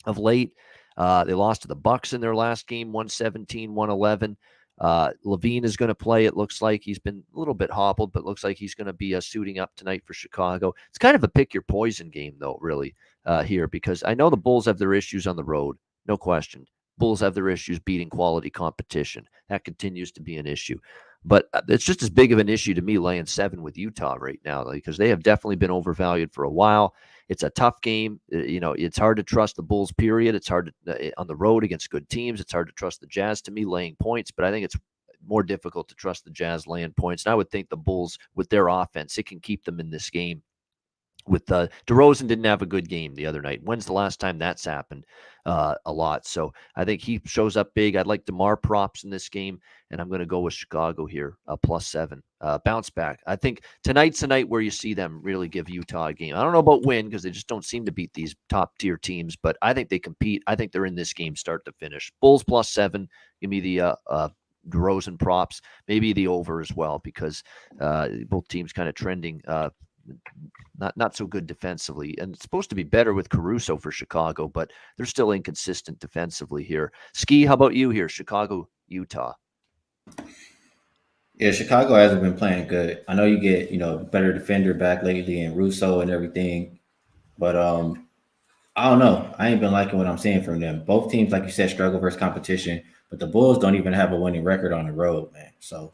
A: of late. They lost to the Bucks in their last game, 117-111. Levine is going to play. It looks like he's been a little bit hobbled, but looks like he's going to be suiting up tonight for Chicago. It's kind of a pick your poison game, though, really, here, because I know the Bulls have their issues on the road, no question. Bulls have their issues beating quality competition. That continues to be an issue. But it's just as big of an issue to me laying 7 with Utah right now, because they have definitely been overvalued for a while. It's a tough game. It's hard to trust the Bulls, period. It's hard on the road against good teams. It's hard to trust the Jazz, to me, laying points. But I think it's more difficult to trust the Jazz laying points. And I would think the Bulls, with their offense, it can keep them in this game. With DeRozan didn't have a good game the other night. When's the last time that's happened? A lot. So I think he shows up big. I'd like DeMar props in this game, and I'm going to go with Chicago here, +7. Bounce back. I think tonight's the night where you see them really give Utah a game. I don't know about win because they just don't seem to beat these top-tier teams, but I think they compete. I think they're in this game start to finish. Bulls +7. Give me the DeRozan props, maybe the over as well, because both teams kind of trending not so good defensively, and it's supposed to be better with Caruso for Chicago, but they're still inconsistent defensively here. Skee, how about you here? Chicago, Utah.
D: Yeah, Chicago hasn't been playing good. I know you get, better defender back lately and Russo and everything, but I don't know. I ain't been liking what I'm seeing from them. Both teams, like you said, struggle versus competition, but the Bulls don't even have a winning record on the road, man. So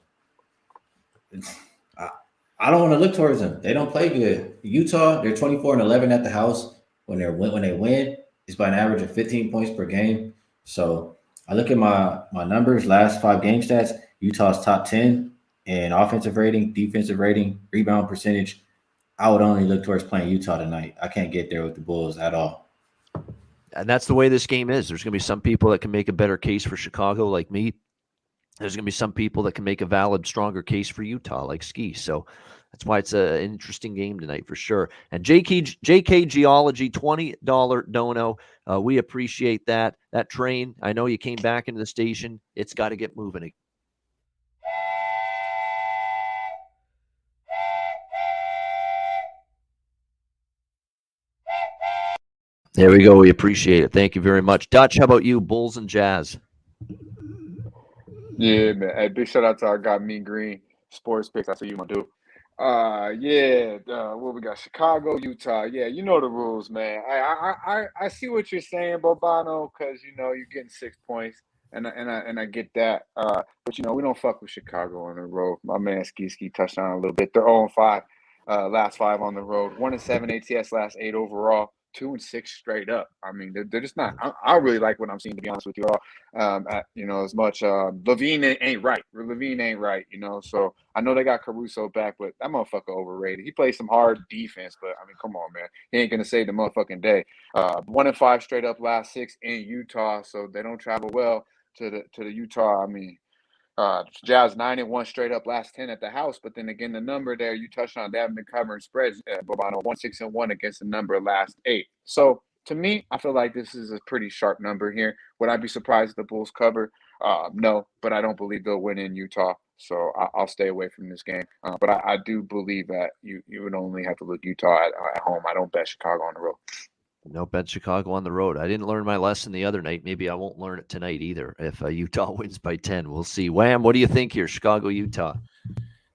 D: I don't want to look towards them. They don't play good. Utah, they're 24-11 at the house. When they win, it's by an average of 15 points per game. So I look at my numbers, last 5 game stats. Utah's top 10 in offensive rating, defensive rating, rebound percentage. I would only look towards playing Utah tonight. I can't get there with the Bulls at all.
A: And that's the way this game is. There's going to be some people that can make a better case for Chicago, like me. There's going to be some people that can make a valid, stronger case for Utah, like Skee. So that's why it's an interesting game tonight for sure. And JK Geology, $20 dono. We appreciate that. That train, I know you came back into the station. It's got to get moving again. There we go. We appreciate it. Thank you very much. Dutch, how about you? Bulls and Jazz.
B: Yeah, man. Hey, big shout out to our guy Mean Green Sports Picks. That's what you want to do. What we got? Chicago, Utah. Yeah, you know the rules, man. I see what you're saying, Bobano, because you're getting 6 points, and I get that. But we don't fuck with Chicago on the road. My man Ski touched on it a little bit. They're 0-5, last 5 on the road. 1-7 ATS, last 8 overall. 2-6 straight up. I mean, they're just not. I really like what I'm seeing, to be honest with you all. As much Levine ain't right. Levine ain't right. So I know they got Caruso back, but that motherfucker overrated. He plays some hard defense, but I mean, come on, man. He ain't gonna save the motherfucking day. 1-5 straight up, last 6 in Utah, so they don't travel well to the Utah. I mean, Jazz 9-1 straight up last 10 at the house, but then again, the number there you touched on, they haven't been covering spreads. Bobano 1-6-1 against the number last 8. So to me, I feel like this is a pretty sharp number here. Would I be surprised if the Bulls cover? No, but I don't believe they'll win in Utah. So I'll stay away from this game. But I do believe that you would only have to look Utah at home. I don't bet Chicago on the road.
A: No, bet Chicago on the road. I didn't learn my lesson the other night. Maybe I won't learn it tonight either. If Utah wins by 10, we'll see. Wham, what do you think here? Chicago, Utah.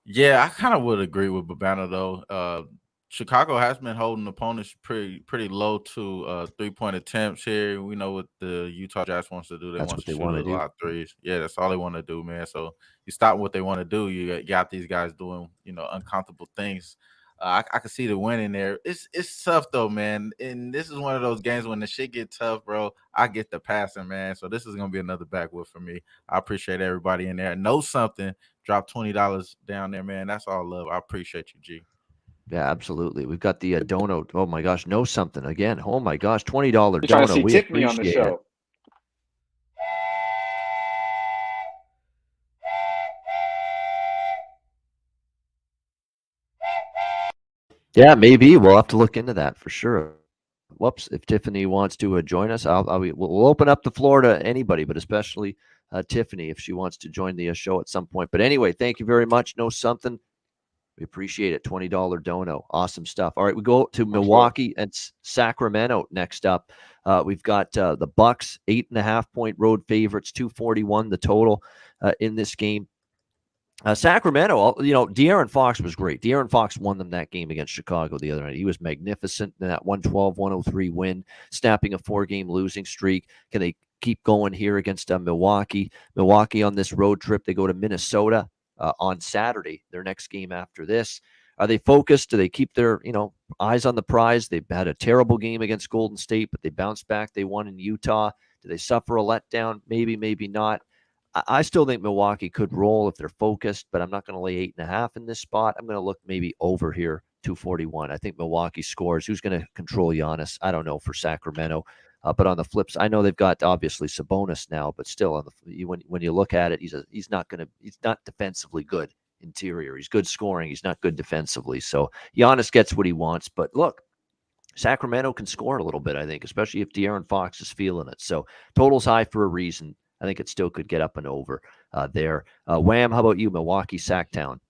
C: Yeah, I kind of would agree with Babano though. Chicago has been holding opponents pretty low to 3-point attempts here. We know what the Utah Jazz wants to do. They want to shoot a lot of threes. Yeah, that's all they want to do, man. So you stop what they want to do. You got these guys doing, uncomfortable things. I can see the win in there. It's tough though, man. And this is one of those games when the shit get tough, bro. I get the passing, man. So this is gonna be another backwood for me. I appreciate everybody in there. Know something. Drop $20 down there, man. That's all love. I appreciate you, G.
A: Yeah, absolutely. We've got the dono. Oh my gosh, know something again. Oh my gosh, $20 dono.
B: Trying to see Tiffany on the show.
A: It. Yeah, maybe we'll have to look into that for sure. Whoops! If Tiffany wants to join us, we'll open up the floor to anybody, but especially Tiffany if she wants to join the show at some point. But anyway, thank you very much. Know something. We appreciate it. $20 dono. Awesome stuff. All right, we go to Milwaukee and Sacramento next up. We've got the Bucks, 8.5-point road favorites, 241 the total in this game. Sacramento, De'Aaron Fox was great. De'Aaron Fox won them that game against Chicago the other night. He was magnificent in that 112-103 win, snapping a 4-game losing streak. Can they keep going here against Milwaukee? Milwaukee on this road trip, they go to Minnesota on Saturday, their next game after this. Are they focused? Do they keep their, eyes on the prize? They've had a terrible game against Golden State, but they bounced back. They won in Utah. Do they suffer a letdown? Maybe, maybe not. I still think Milwaukee could roll if they're focused, but I'm not going to lay 8.5 in this spot. I'm going to look maybe over here, 241. I think Milwaukee scores. Who's going to control Giannis? I don't know for Sacramento. But on the flips, I know they've got obviously Sabonis now, but still, when you look at it, he's not defensively good interior. He's good scoring. He's not good defensively. So Giannis gets what he wants. But look, Sacramento can score a little bit, I think, especially if De'Aaron Fox is feeling it. So total's high for a reason. I think it still could get up and over there. Wham, how about you, Milwaukee, Sacktown?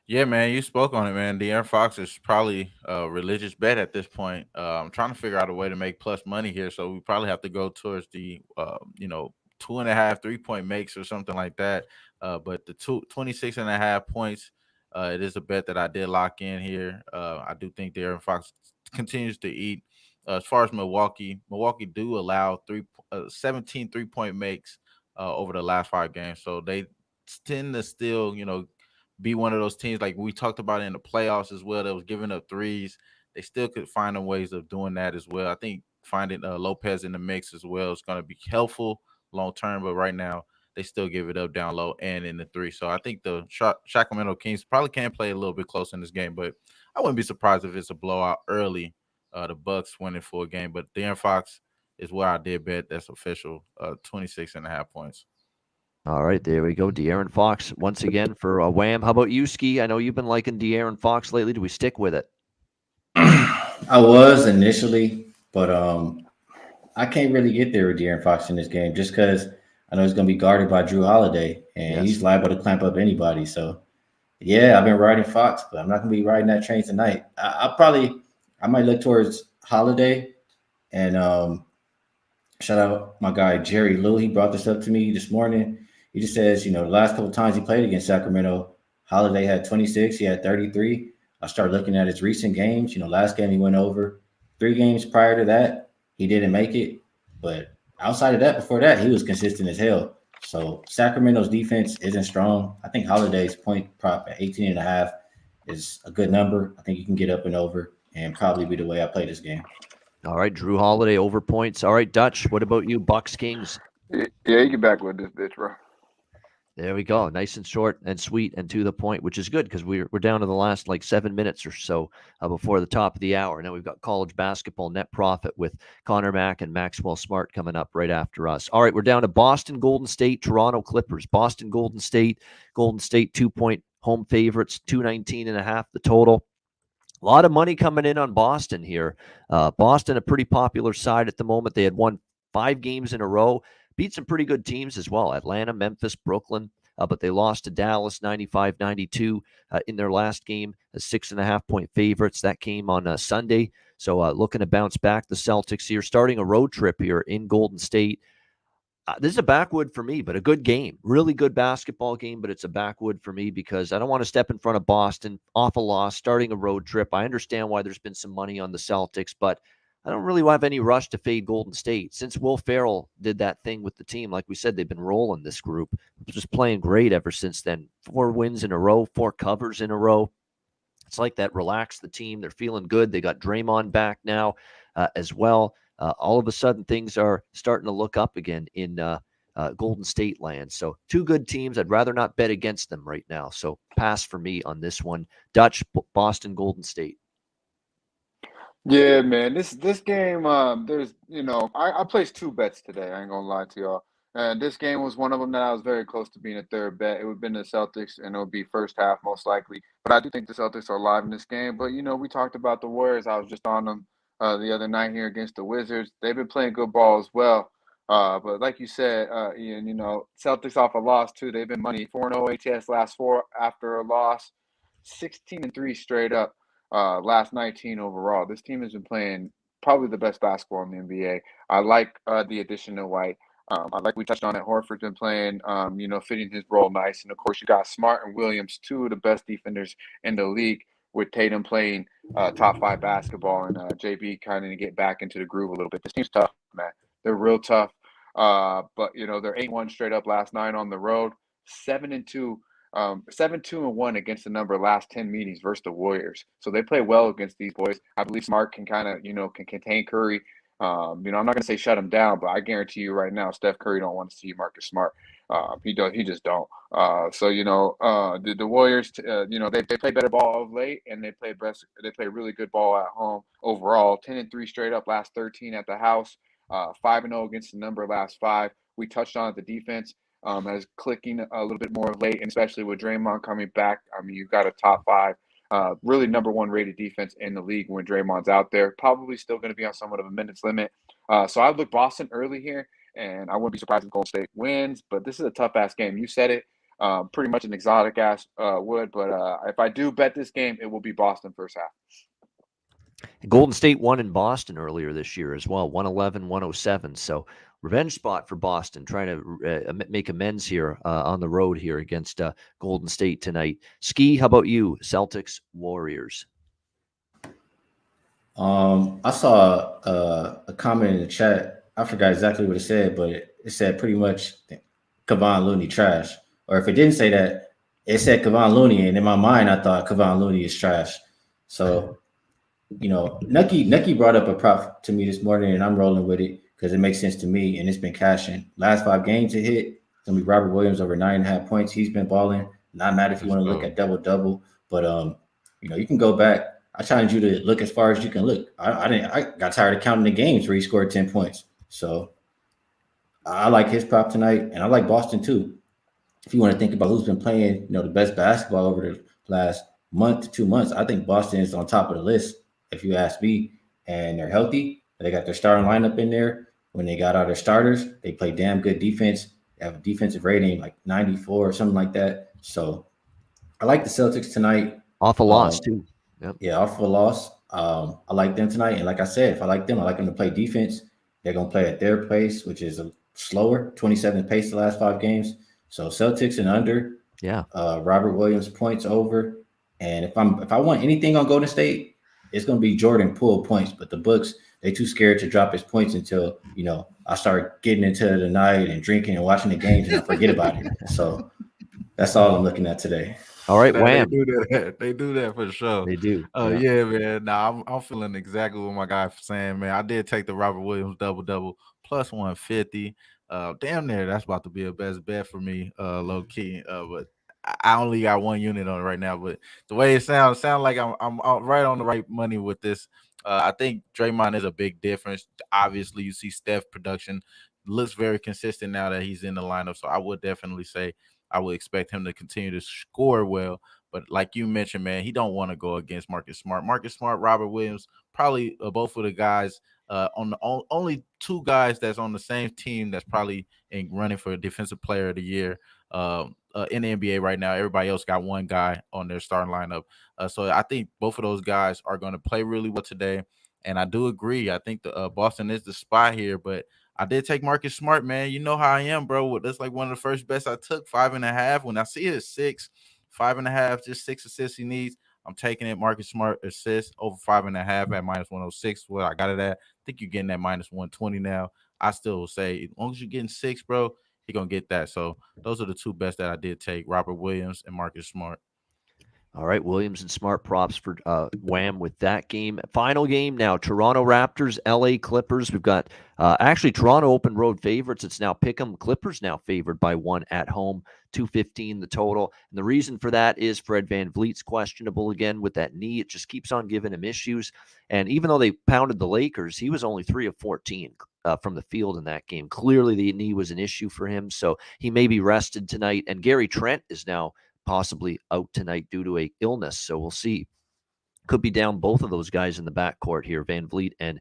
C: Yeah, man, you spoke on it, man. De'Aaron Fox is probably a religious bet at this point. I'm trying to figure out a way to make plus money here, so we probably have to go towards the, 2.5 3-point makes or something like that. But the 26.5 points, it is a bet that I did lock in here. I do think De'Aaron Fox continues to eat. As far as Milwaukee do allow 17 3-point makes over the last 5 games. So they tend to still, be one of those teams like we talked about in the playoffs as well that was giving up threes. They still could find a ways of doing that as well. I think finding Lopez in the mix as well is going to be helpful long term, but right now they still give it up down low and in the 3. So I think the Sacramento Kings probably can play a little bit close in this game, but I wouldn't be surprised if it's a blowout early. The Bucks winning for a game, but De'Aaron Fox is where I did bet. That's official. 26.5 points.
A: All right, there we go. De'Aaron Fox once again for a Wham. How about you, Skee? I know you've been liking De'Aaron Fox lately. Do we stick with it?
D: I was initially, but I can't really get there with De'Aaron Fox in this game just because I know he's going to be guarded by Drew Holiday, and he's liable to clamp up anybody. So, yeah, I've been riding Fox, but I'm not going to be riding that train tonight. I might look towards Holiday, and shout out my guy Jerry Lou. He brought this up to me this morning. He just says, the last couple of times he played against Sacramento, Holiday had 26, he had 33. I started looking at his recent games. Last game he went over. 3 games prior to that, he didn't make it. But outside of that, before that, he was consistent as hell. So Sacramento's defense isn't strong. I think Holiday's point prop at 18.5 is a good number. I think you can get up and over and probably be the way I play this game.
A: All right, Drew Holiday over points. All right, Dutch, what about you? Bucks Kings.
B: Yeah, you get back with this bitch, bro.
A: There we go. Nice and short and sweet and to the point, which is good because we're down to the last like 7 minutes or so before the top of the hour. Now we've got college basketball net profit with Connor Mack and Maxwell Smart coming up right after us. All right, we're down to Boston, Golden State, Toronto Clippers. Boston, Golden State 2-point home favorites, 219.5 the total. A lot of money coming in on Boston here. Boston, a pretty popular side at the moment. They had won 5 games in a row. Beat some pretty good teams as well. Atlanta, Memphis, Brooklyn. But they lost to Dallas 95-92 in their last game as 6.5-point favorites. That came on Sunday. So looking to bounce back the Celtics here, starting a road trip here in Golden State. This is a backwood for me, but a good game. Really good basketball game, but it's a backwood for me because I don't want to step in front of Boston off a loss, starting a road trip. I understand why there's been some money on the Celtics, but I don't really have any rush to fade Golden State. Since Will Ferrell did that thing with the team, like we said, they've been rolling this group. Just playing great ever since then. 4 wins in a row, 4 covers in a row. It's like that relaxed the team. They're feeling good. They got Draymond back now as well. All of a sudden, things are starting to look up again in Golden State land. So 2 good teams. I'd rather not bet against them right now. So pass for me on this one. Dutch, Boston, Golden State.
B: Yeah, man. This game, there's I placed 2 bets today. I ain't gonna lie to y'all. And this game was one of them that I was very close to being a third bet. It would have been the Celtics, and it would be first half most likely. But I do think the Celtics are alive in this game. But we talked about the Warriors. I was just on them the other night here against the Wizards. They've been playing good ball as well. But like you said, Ian, Celtics off a loss too. They've been money 4-0 ATS last 4 after a loss, 16-3 straight up. Last 19 overall. This team has been playing probably the best basketball in the NBA. I like the addition of White. I like we touched on it. Horford's been playing, fitting his role nice. And, of course, you got Smart and Williams, 2 of the best defenders in the league, with Tatum playing top 5 basketball and JB kind of get back into the groove a little bit. This team's tough, man. They're real tough. But, they're 8-1 straight up last 9 on the road, 7-2. 7-2-1 against the number last 10 meetings versus the Warriors. So they play well against these boys. I believe Smart can kind of, can contain Curry. I'm not going to say shut him down, but I guarantee you right now, Steph Curry don't want to see Marcus Smart. He just don't. The Warriors, they play better ball of late, and they play really good ball at home overall. 10-3 straight up, last 13 at the house. 5-0 against the number last 5. We touched on it, the defense. As clicking a little bit more of late, and especially with Draymond coming back. I mean, you've got a top 5, really number 1 rated defense in the league when Draymond's out there. Probably still going to be on somewhat of a minutes limit. So I look Boston early here, and I wouldn't be surprised if Golden State wins. But this is a tough-ass game. You said it. Pretty much an exotic-ass would. But if I do bet this game, it will be Boston first half.
A: Golden State won in Boston earlier this year as well, 111-107. So revenge spot for Boston, trying to make amends here on the road here against Golden State tonight. Skee, how about you? Celtics, Warriors.
D: I saw a comment in the chat. I forgot exactly what it said, but it said pretty much Kevon Looney trash. Or if it didn't say that, it said Kevon Looney, and in my mind, I thought Kevon Looney is trash. So, Nucky brought up a prop to me this morning, and I'm rolling with it because it makes sense to me, and it's been cashing. Last 5 games it hit. It's going to be Robert Williams over 9.5 points. He's been balling. Not mad if you want to look at double-double, but, you can go back. I challenge you to look as far as you can look. I got tired of counting the games where he scored 10 points. So I like his prop tonight, and I like Boston too. If you want to think about who's been playing, the best basketball over the last month to 2 months, I think Boston is on top of the list, if you ask me. And they're healthy. They got their starting lineup in there. When they got all their starters, they play damn good defense. They have a defensive rating like 94 or something like that. So I like the Celtics tonight.
A: Off a loss too.
D: Yep. Yeah, off a loss. I like them tonight. And like I said, if I like them to play defense. They're going to play at their pace, which is a slower, 27 pace the last 5 games. So Celtics and under.
A: Yeah.
D: Robert Williams points over. And if I want anything on Golden State, it's going to be Jordan Poole points. But the books, they too scared to drop his points until, I start getting into the night and drinking and watching the games and I forget about it. So that's all I'm looking at today.
A: All right,
C: Nah, they
A: Wham.
C: do that. They do that for sure.
A: They do.
C: Yeah, man. Nah, I'm feeling exactly what my guy's saying, man. I did take the Robert Williams double plus 150. Damn near that's about to be a best bet for me, low key. But I only got one unit on it right now. But the way it sounds like I'm right on the right money with this. I think Draymond is a big difference. Obviously, you see Steph production looks very consistent now that he's in the lineup. So I would definitely say I would expect him to continue to score well. But like you mentioned, man, he don't want to go against Marcus Smart. Marcus Smart, Robert Williams, probably both of the guys on the only two guys that's on the same team that's probably in running for Defensive Player of the Year in the NBA right now. Everybody else got one guy on their starting lineup. So I think both of those guys are going to play really well today. And I do agree. I think the Boston is the spot here, but I did take Marcus Smart, man. You know how I am, bro. That's like one of the first bets I took, 5.5. When I see it at 6, 5.5, just 6 assists he needs, I'm taking it. Marcus Smart assists over 5.5 at minus 106. Well, I got it at. I think you're getting that minus 120 now. I still will say, as long as you're getting 6, bro, you're going to get that. So those are the two bets that I did take, Robert Williams and Marcus Smart.
A: All right, Williams and Smart props for Wham with that game. Final game now, Toronto Raptors, LA Clippers. We've got actually Toronto open road favorites. It's now Pick'em. Clippers now favored by 1 at home, 215 the total. And the reason for that is Fred VanVleet's questionable again with that knee. It just keeps on giving him issues. And even though they pounded the Lakers, he was only 3 of 14 from the field in that game. Clearly the knee was an issue for him, so he may be rested tonight. And Gary Trent is now possibly out tonight due to a illness. So we'll see. Could be down both of those guys in the backcourt here, VanVleet and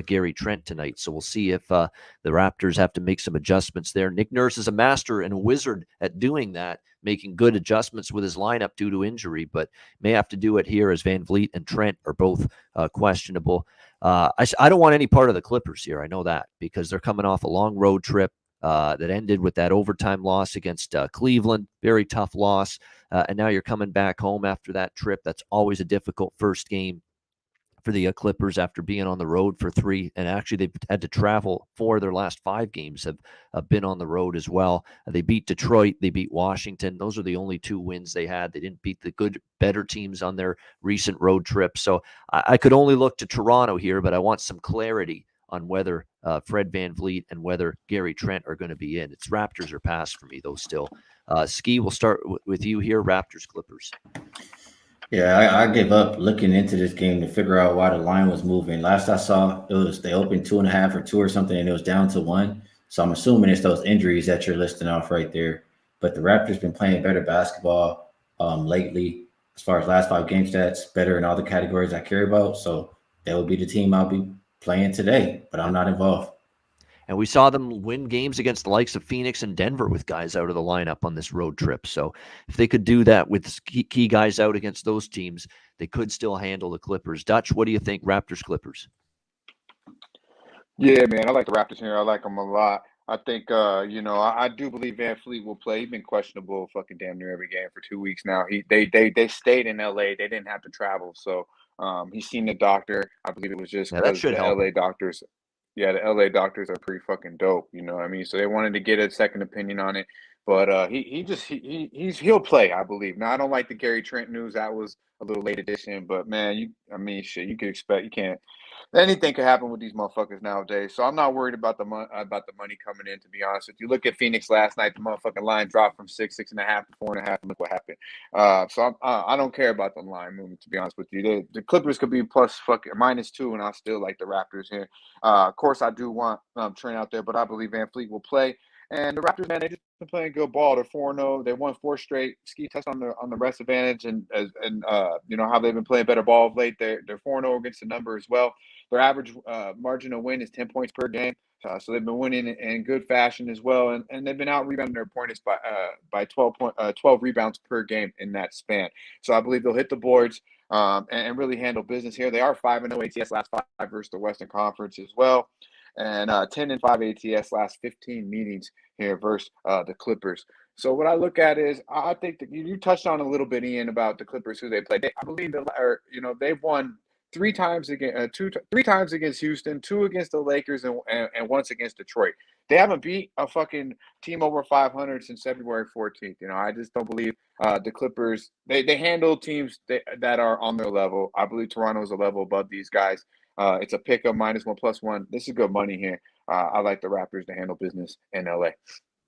A: Gary Trent tonight. So we'll see if the Raptors have to make some adjustments there. Nick Nurse is a master and a wizard at doing that, making good adjustments with his lineup due to injury, but may have to do it here as VanVleet and Trent are both questionable. I don't want any part of the Clippers here. I know that because they're coming off a long road trip that ended with that overtime loss against Cleveland. Very tough loss. And now you're coming back home after that trip. That's always a difficult first game for the Clippers after being on the road for 3. And actually, they've had to travel 4 of their last 5 games have been on the road as well. They beat Detroit. They beat Washington. Those are the only 2 wins they had. They didn't beat the good, better teams on their recent road trip. So I could only look to Toronto here, but I want some clarity on whether Fred VanVleet and whether Gary Trent are going to be in. It's Raptors or pass for me, though, still. Skee, we'll start with you here, Raptors, Clippers.
D: Yeah, I gave up looking into this game to figure out why the line was moving. Last I saw, it was they opened 2.5 or 2 or something, and it was down to 1. So I'm assuming it's those injuries that you're listing off right there. But the Raptors been playing better basketball lately, as far as last 5 game stats, better in all the categories I care about. So that would be the team I'll be playing today, but I'm not involved.
A: And we saw them win games against the likes of Phoenix and Denver with guys out of the lineup on this road trip. So if they could do that with key guys out against those teams, they could still handle the Clippers. Dutch, what do you think, Raptors, Clippers?
B: Yeah, man, I like the Raptors here. I like them a lot. I think, I do believe VanVleet will play. He's been questionable fucking damn near every game for 2 weeks now. They stayed in LA. They didn't have to travel. So he's seen the doctor. I believe it was just because the LA doctors. Yeah, the LA doctors are pretty fucking dope. You know what I mean? So they wanted to get a second opinion on it. But he'll play, I believe. Now I don't like the Gary Trent news. That was a little late edition, but man, shit, you could expect. You can't. Anything could happen with these motherfuckers nowadays. So I'm not worried about the money coming in. To be honest, if you look at Phoenix last night, the motherfucking line dropped from 6.5 to 4.5. And look what happened. So I don't care about the line movement. To be honest with you, the Clippers could be plus fucking -2, and I still like the Raptors here. Of course, I do want Trent out there, but I believe VanVleet will play. And the Raptors, man, they just been playing good ball. They're 4-0. They won 4 straight. Skee touched on the rest advantage and how they've been playing better ball of late. They're 4-0 against the number as well. Their average margin of win is 10 points per game. So they've been winning in good fashion as well, and they've been out rebounding their opponents by 12 rebounds per game in that span. So I believe they'll hit the boards and really handle business here. They are 5-0 ATS last 5 versus the Western Conference as well, and 10-5 ATS last 15 meetings here versus the Clippers. So what I look at is I think that you touched on a little bit, Ian, about the Clippers, who they played. I believe they've won three times against Houston, 2 against the Lakers, and once against Detroit. They haven't beat a fucking team over 500 since February 14th. You know, I just don't believe the Clippers. They handle teams that are on their level. I believe Toronto's a level above these guys. It's a pickup -1 +1. This is good money here. I like the Raptors to handle business in LA.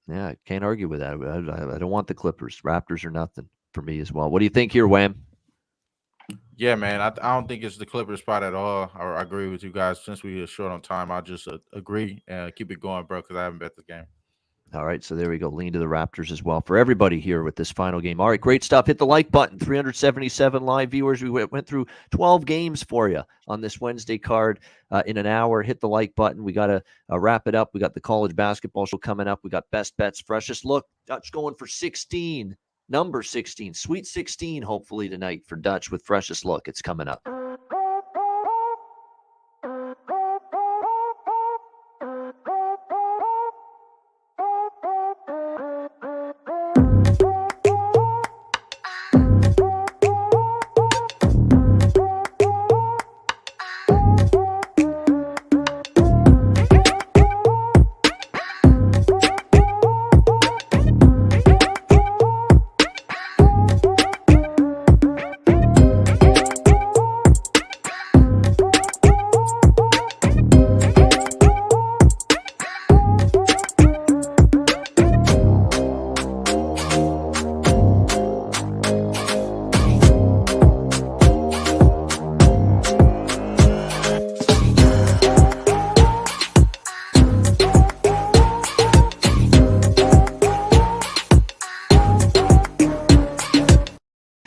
A: Yeah, I can't argue with that. I don't want the Clippers. Raptors are nothing for me as well. What do you think here, Wham?
C: Yeah, man. I don't think it's the Clippers spot at all. I agree with you guys. Since we are short on time, I'll just agree and keep it going, bro, because I haven't bet the game.
A: All right, so there we go. Lean to the Raptors as well for everybody here with this final game. All right, great stuff. Hit the like button. 377 live viewers. We went through 12 games for you on this Wednesday card in an hour. Hit the like button. We got to wrap it up. We got the college basketball show coming up. We got best bets, freshest look. Dutch going for 16, number 16, Sweet 16, hopefully tonight for Dutch with freshest look. It's coming up.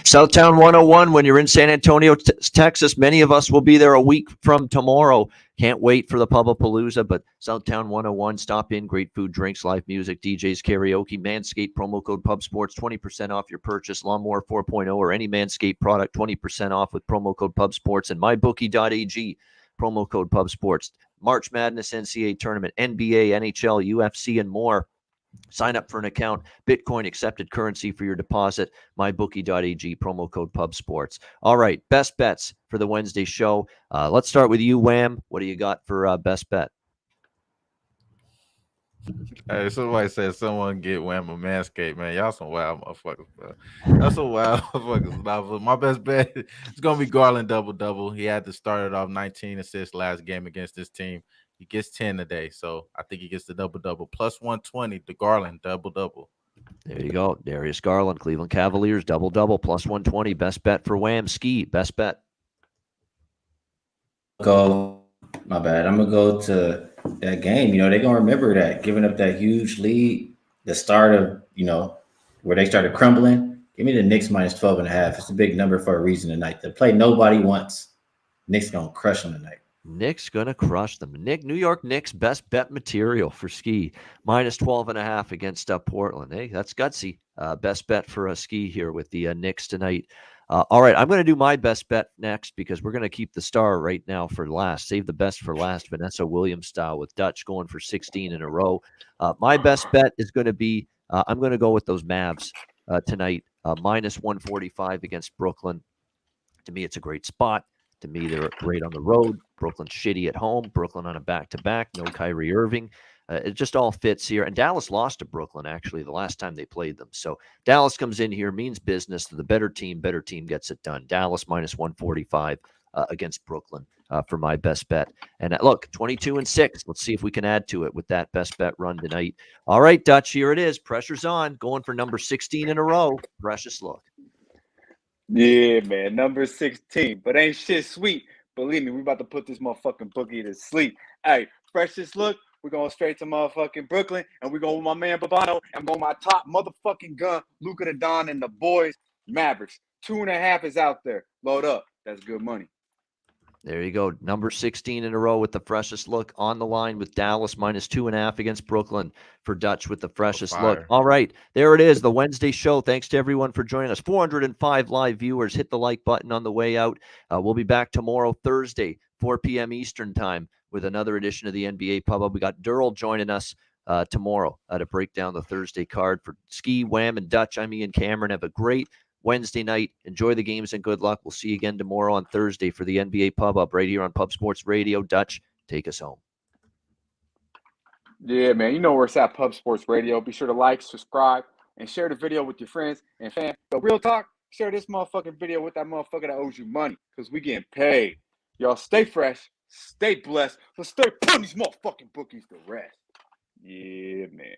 A: Southtown 101, when you're in San Antonio, Texas, many of us will be there a week from tomorrow. Can't wait for the Pubapalooza, but Southtown 101, stop in, great food, drinks, live music, DJs, karaoke, Manscaped, promo code PubSports, 20% off your purchase, Lawnmower 4.0 or any Manscaped product, 20% off with promo code PubSports, and MyBookie.ag, promo code PubSports. March Madness, NCAA Tournament, NBA, NHL, UFC, and more. Sign up for an account. Bitcoin accepted currency for your deposit. MyBookie.ag, promo code PubSports. All right, best bets for the Wednesday show. Let's start with you, Wham. What do you got for best bet?
C: Hey, somebody said someone get Wham a Manscaped, man. Y'all some wild motherfuckers, bro. That's some wild motherfuckers. Nah, my best bet is going to be Garland double-double. He had to start it off 19 assists last game against this team. He gets 10 today, so I think he gets the double-double. Plus 120, the Garland double-double.
A: There you go. Darius Garland, Cleveland Cavaliers, double-double, plus 120. Best bet for Wham. Skee, best bet.
D: My bad. I'm going to go to that game. You know, they're going to remember that, giving up that huge lead, the start of, you know, where they started crumbling. Give me the Knicks minus 12.5. It's a big number for a reason tonight. They play nobody once. Knicks going to crush them tonight.
A: Knicks going to crush them. New York Knicks, best bet material for Skee. Minus 12.5 against Portland. Hey, that's gutsy. Best bet for Skee here with the Knicks tonight. All right, I'm going to do my best bet next because we're going to keep the star right now for last. Save the best for last, Vanessa Williams style with Dutch going for 16 in a row. My best bet is going to be, I'm going to go with those Mavs tonight. Minus 145 against Brooklyn. To me, it's a great spot. To me, they're great on the road. Brooklyn's shitty at home. Brooklyn on a back-to-back. No Kyrie Irving. It just all fits here. And Dallas lost to Brooklyn, actually, the last time they played them. So Dallas comes in here, means business. The better team gets it done. Dallas minus 145 against Brooklyn for my best bet. And look, 22-6. Let's see if we can add to it with that best bet run tonight. All right, Dutch, here it is. Pressure's on. Going for number 16 in a row. Precious look.
B: Yeah, man, number 16. But ain't shit sweet. Believe me, we about to put this motherfucking bookie to sleep. Hey, freshest look. We're going straight to motherfucking Brooklyn, and we're going with my man Babano. I'm going my top motherfucking gun, Luka the Don and the boys, Mavericks. 2.5 is out there. Load up. That's good money.
A: There you go. Number 16 in a row with the freshest look on the line with Dallas minus 2.5 against Brooklyn for Dutch with the freshest look. All right. There it is. The Wednesday show. Thanks to everyone for joining us. 405 live viewers. Hit the like button on the way out. We'll be back tomorrow, Thursday, 4 p.m. Eastern time with another edition of the NBA Pub Up. We got Durrell joining us tomorrow to break down the Thursday card for Skee, Wham, and Dutch. I'm Ian Cameron. Have a great Wednesday night. Enjoy the games and good luck. We'll see you again tomorrow on Thursday for the NBA Pub Up right here on Pub Sports Radio. Dutch, take us home.
B: Yeah, man. You know where it's at, Pub Sports Radio. Be sure to like, subscribe, and share the video with your friends and fam. But real talk, share this motherfucking video with that motherfucker that owes you money because we getting paid. Y'all stay fresh, stay blessed. Let's stay putting these motherfucking bookies to rest. Yeah, man.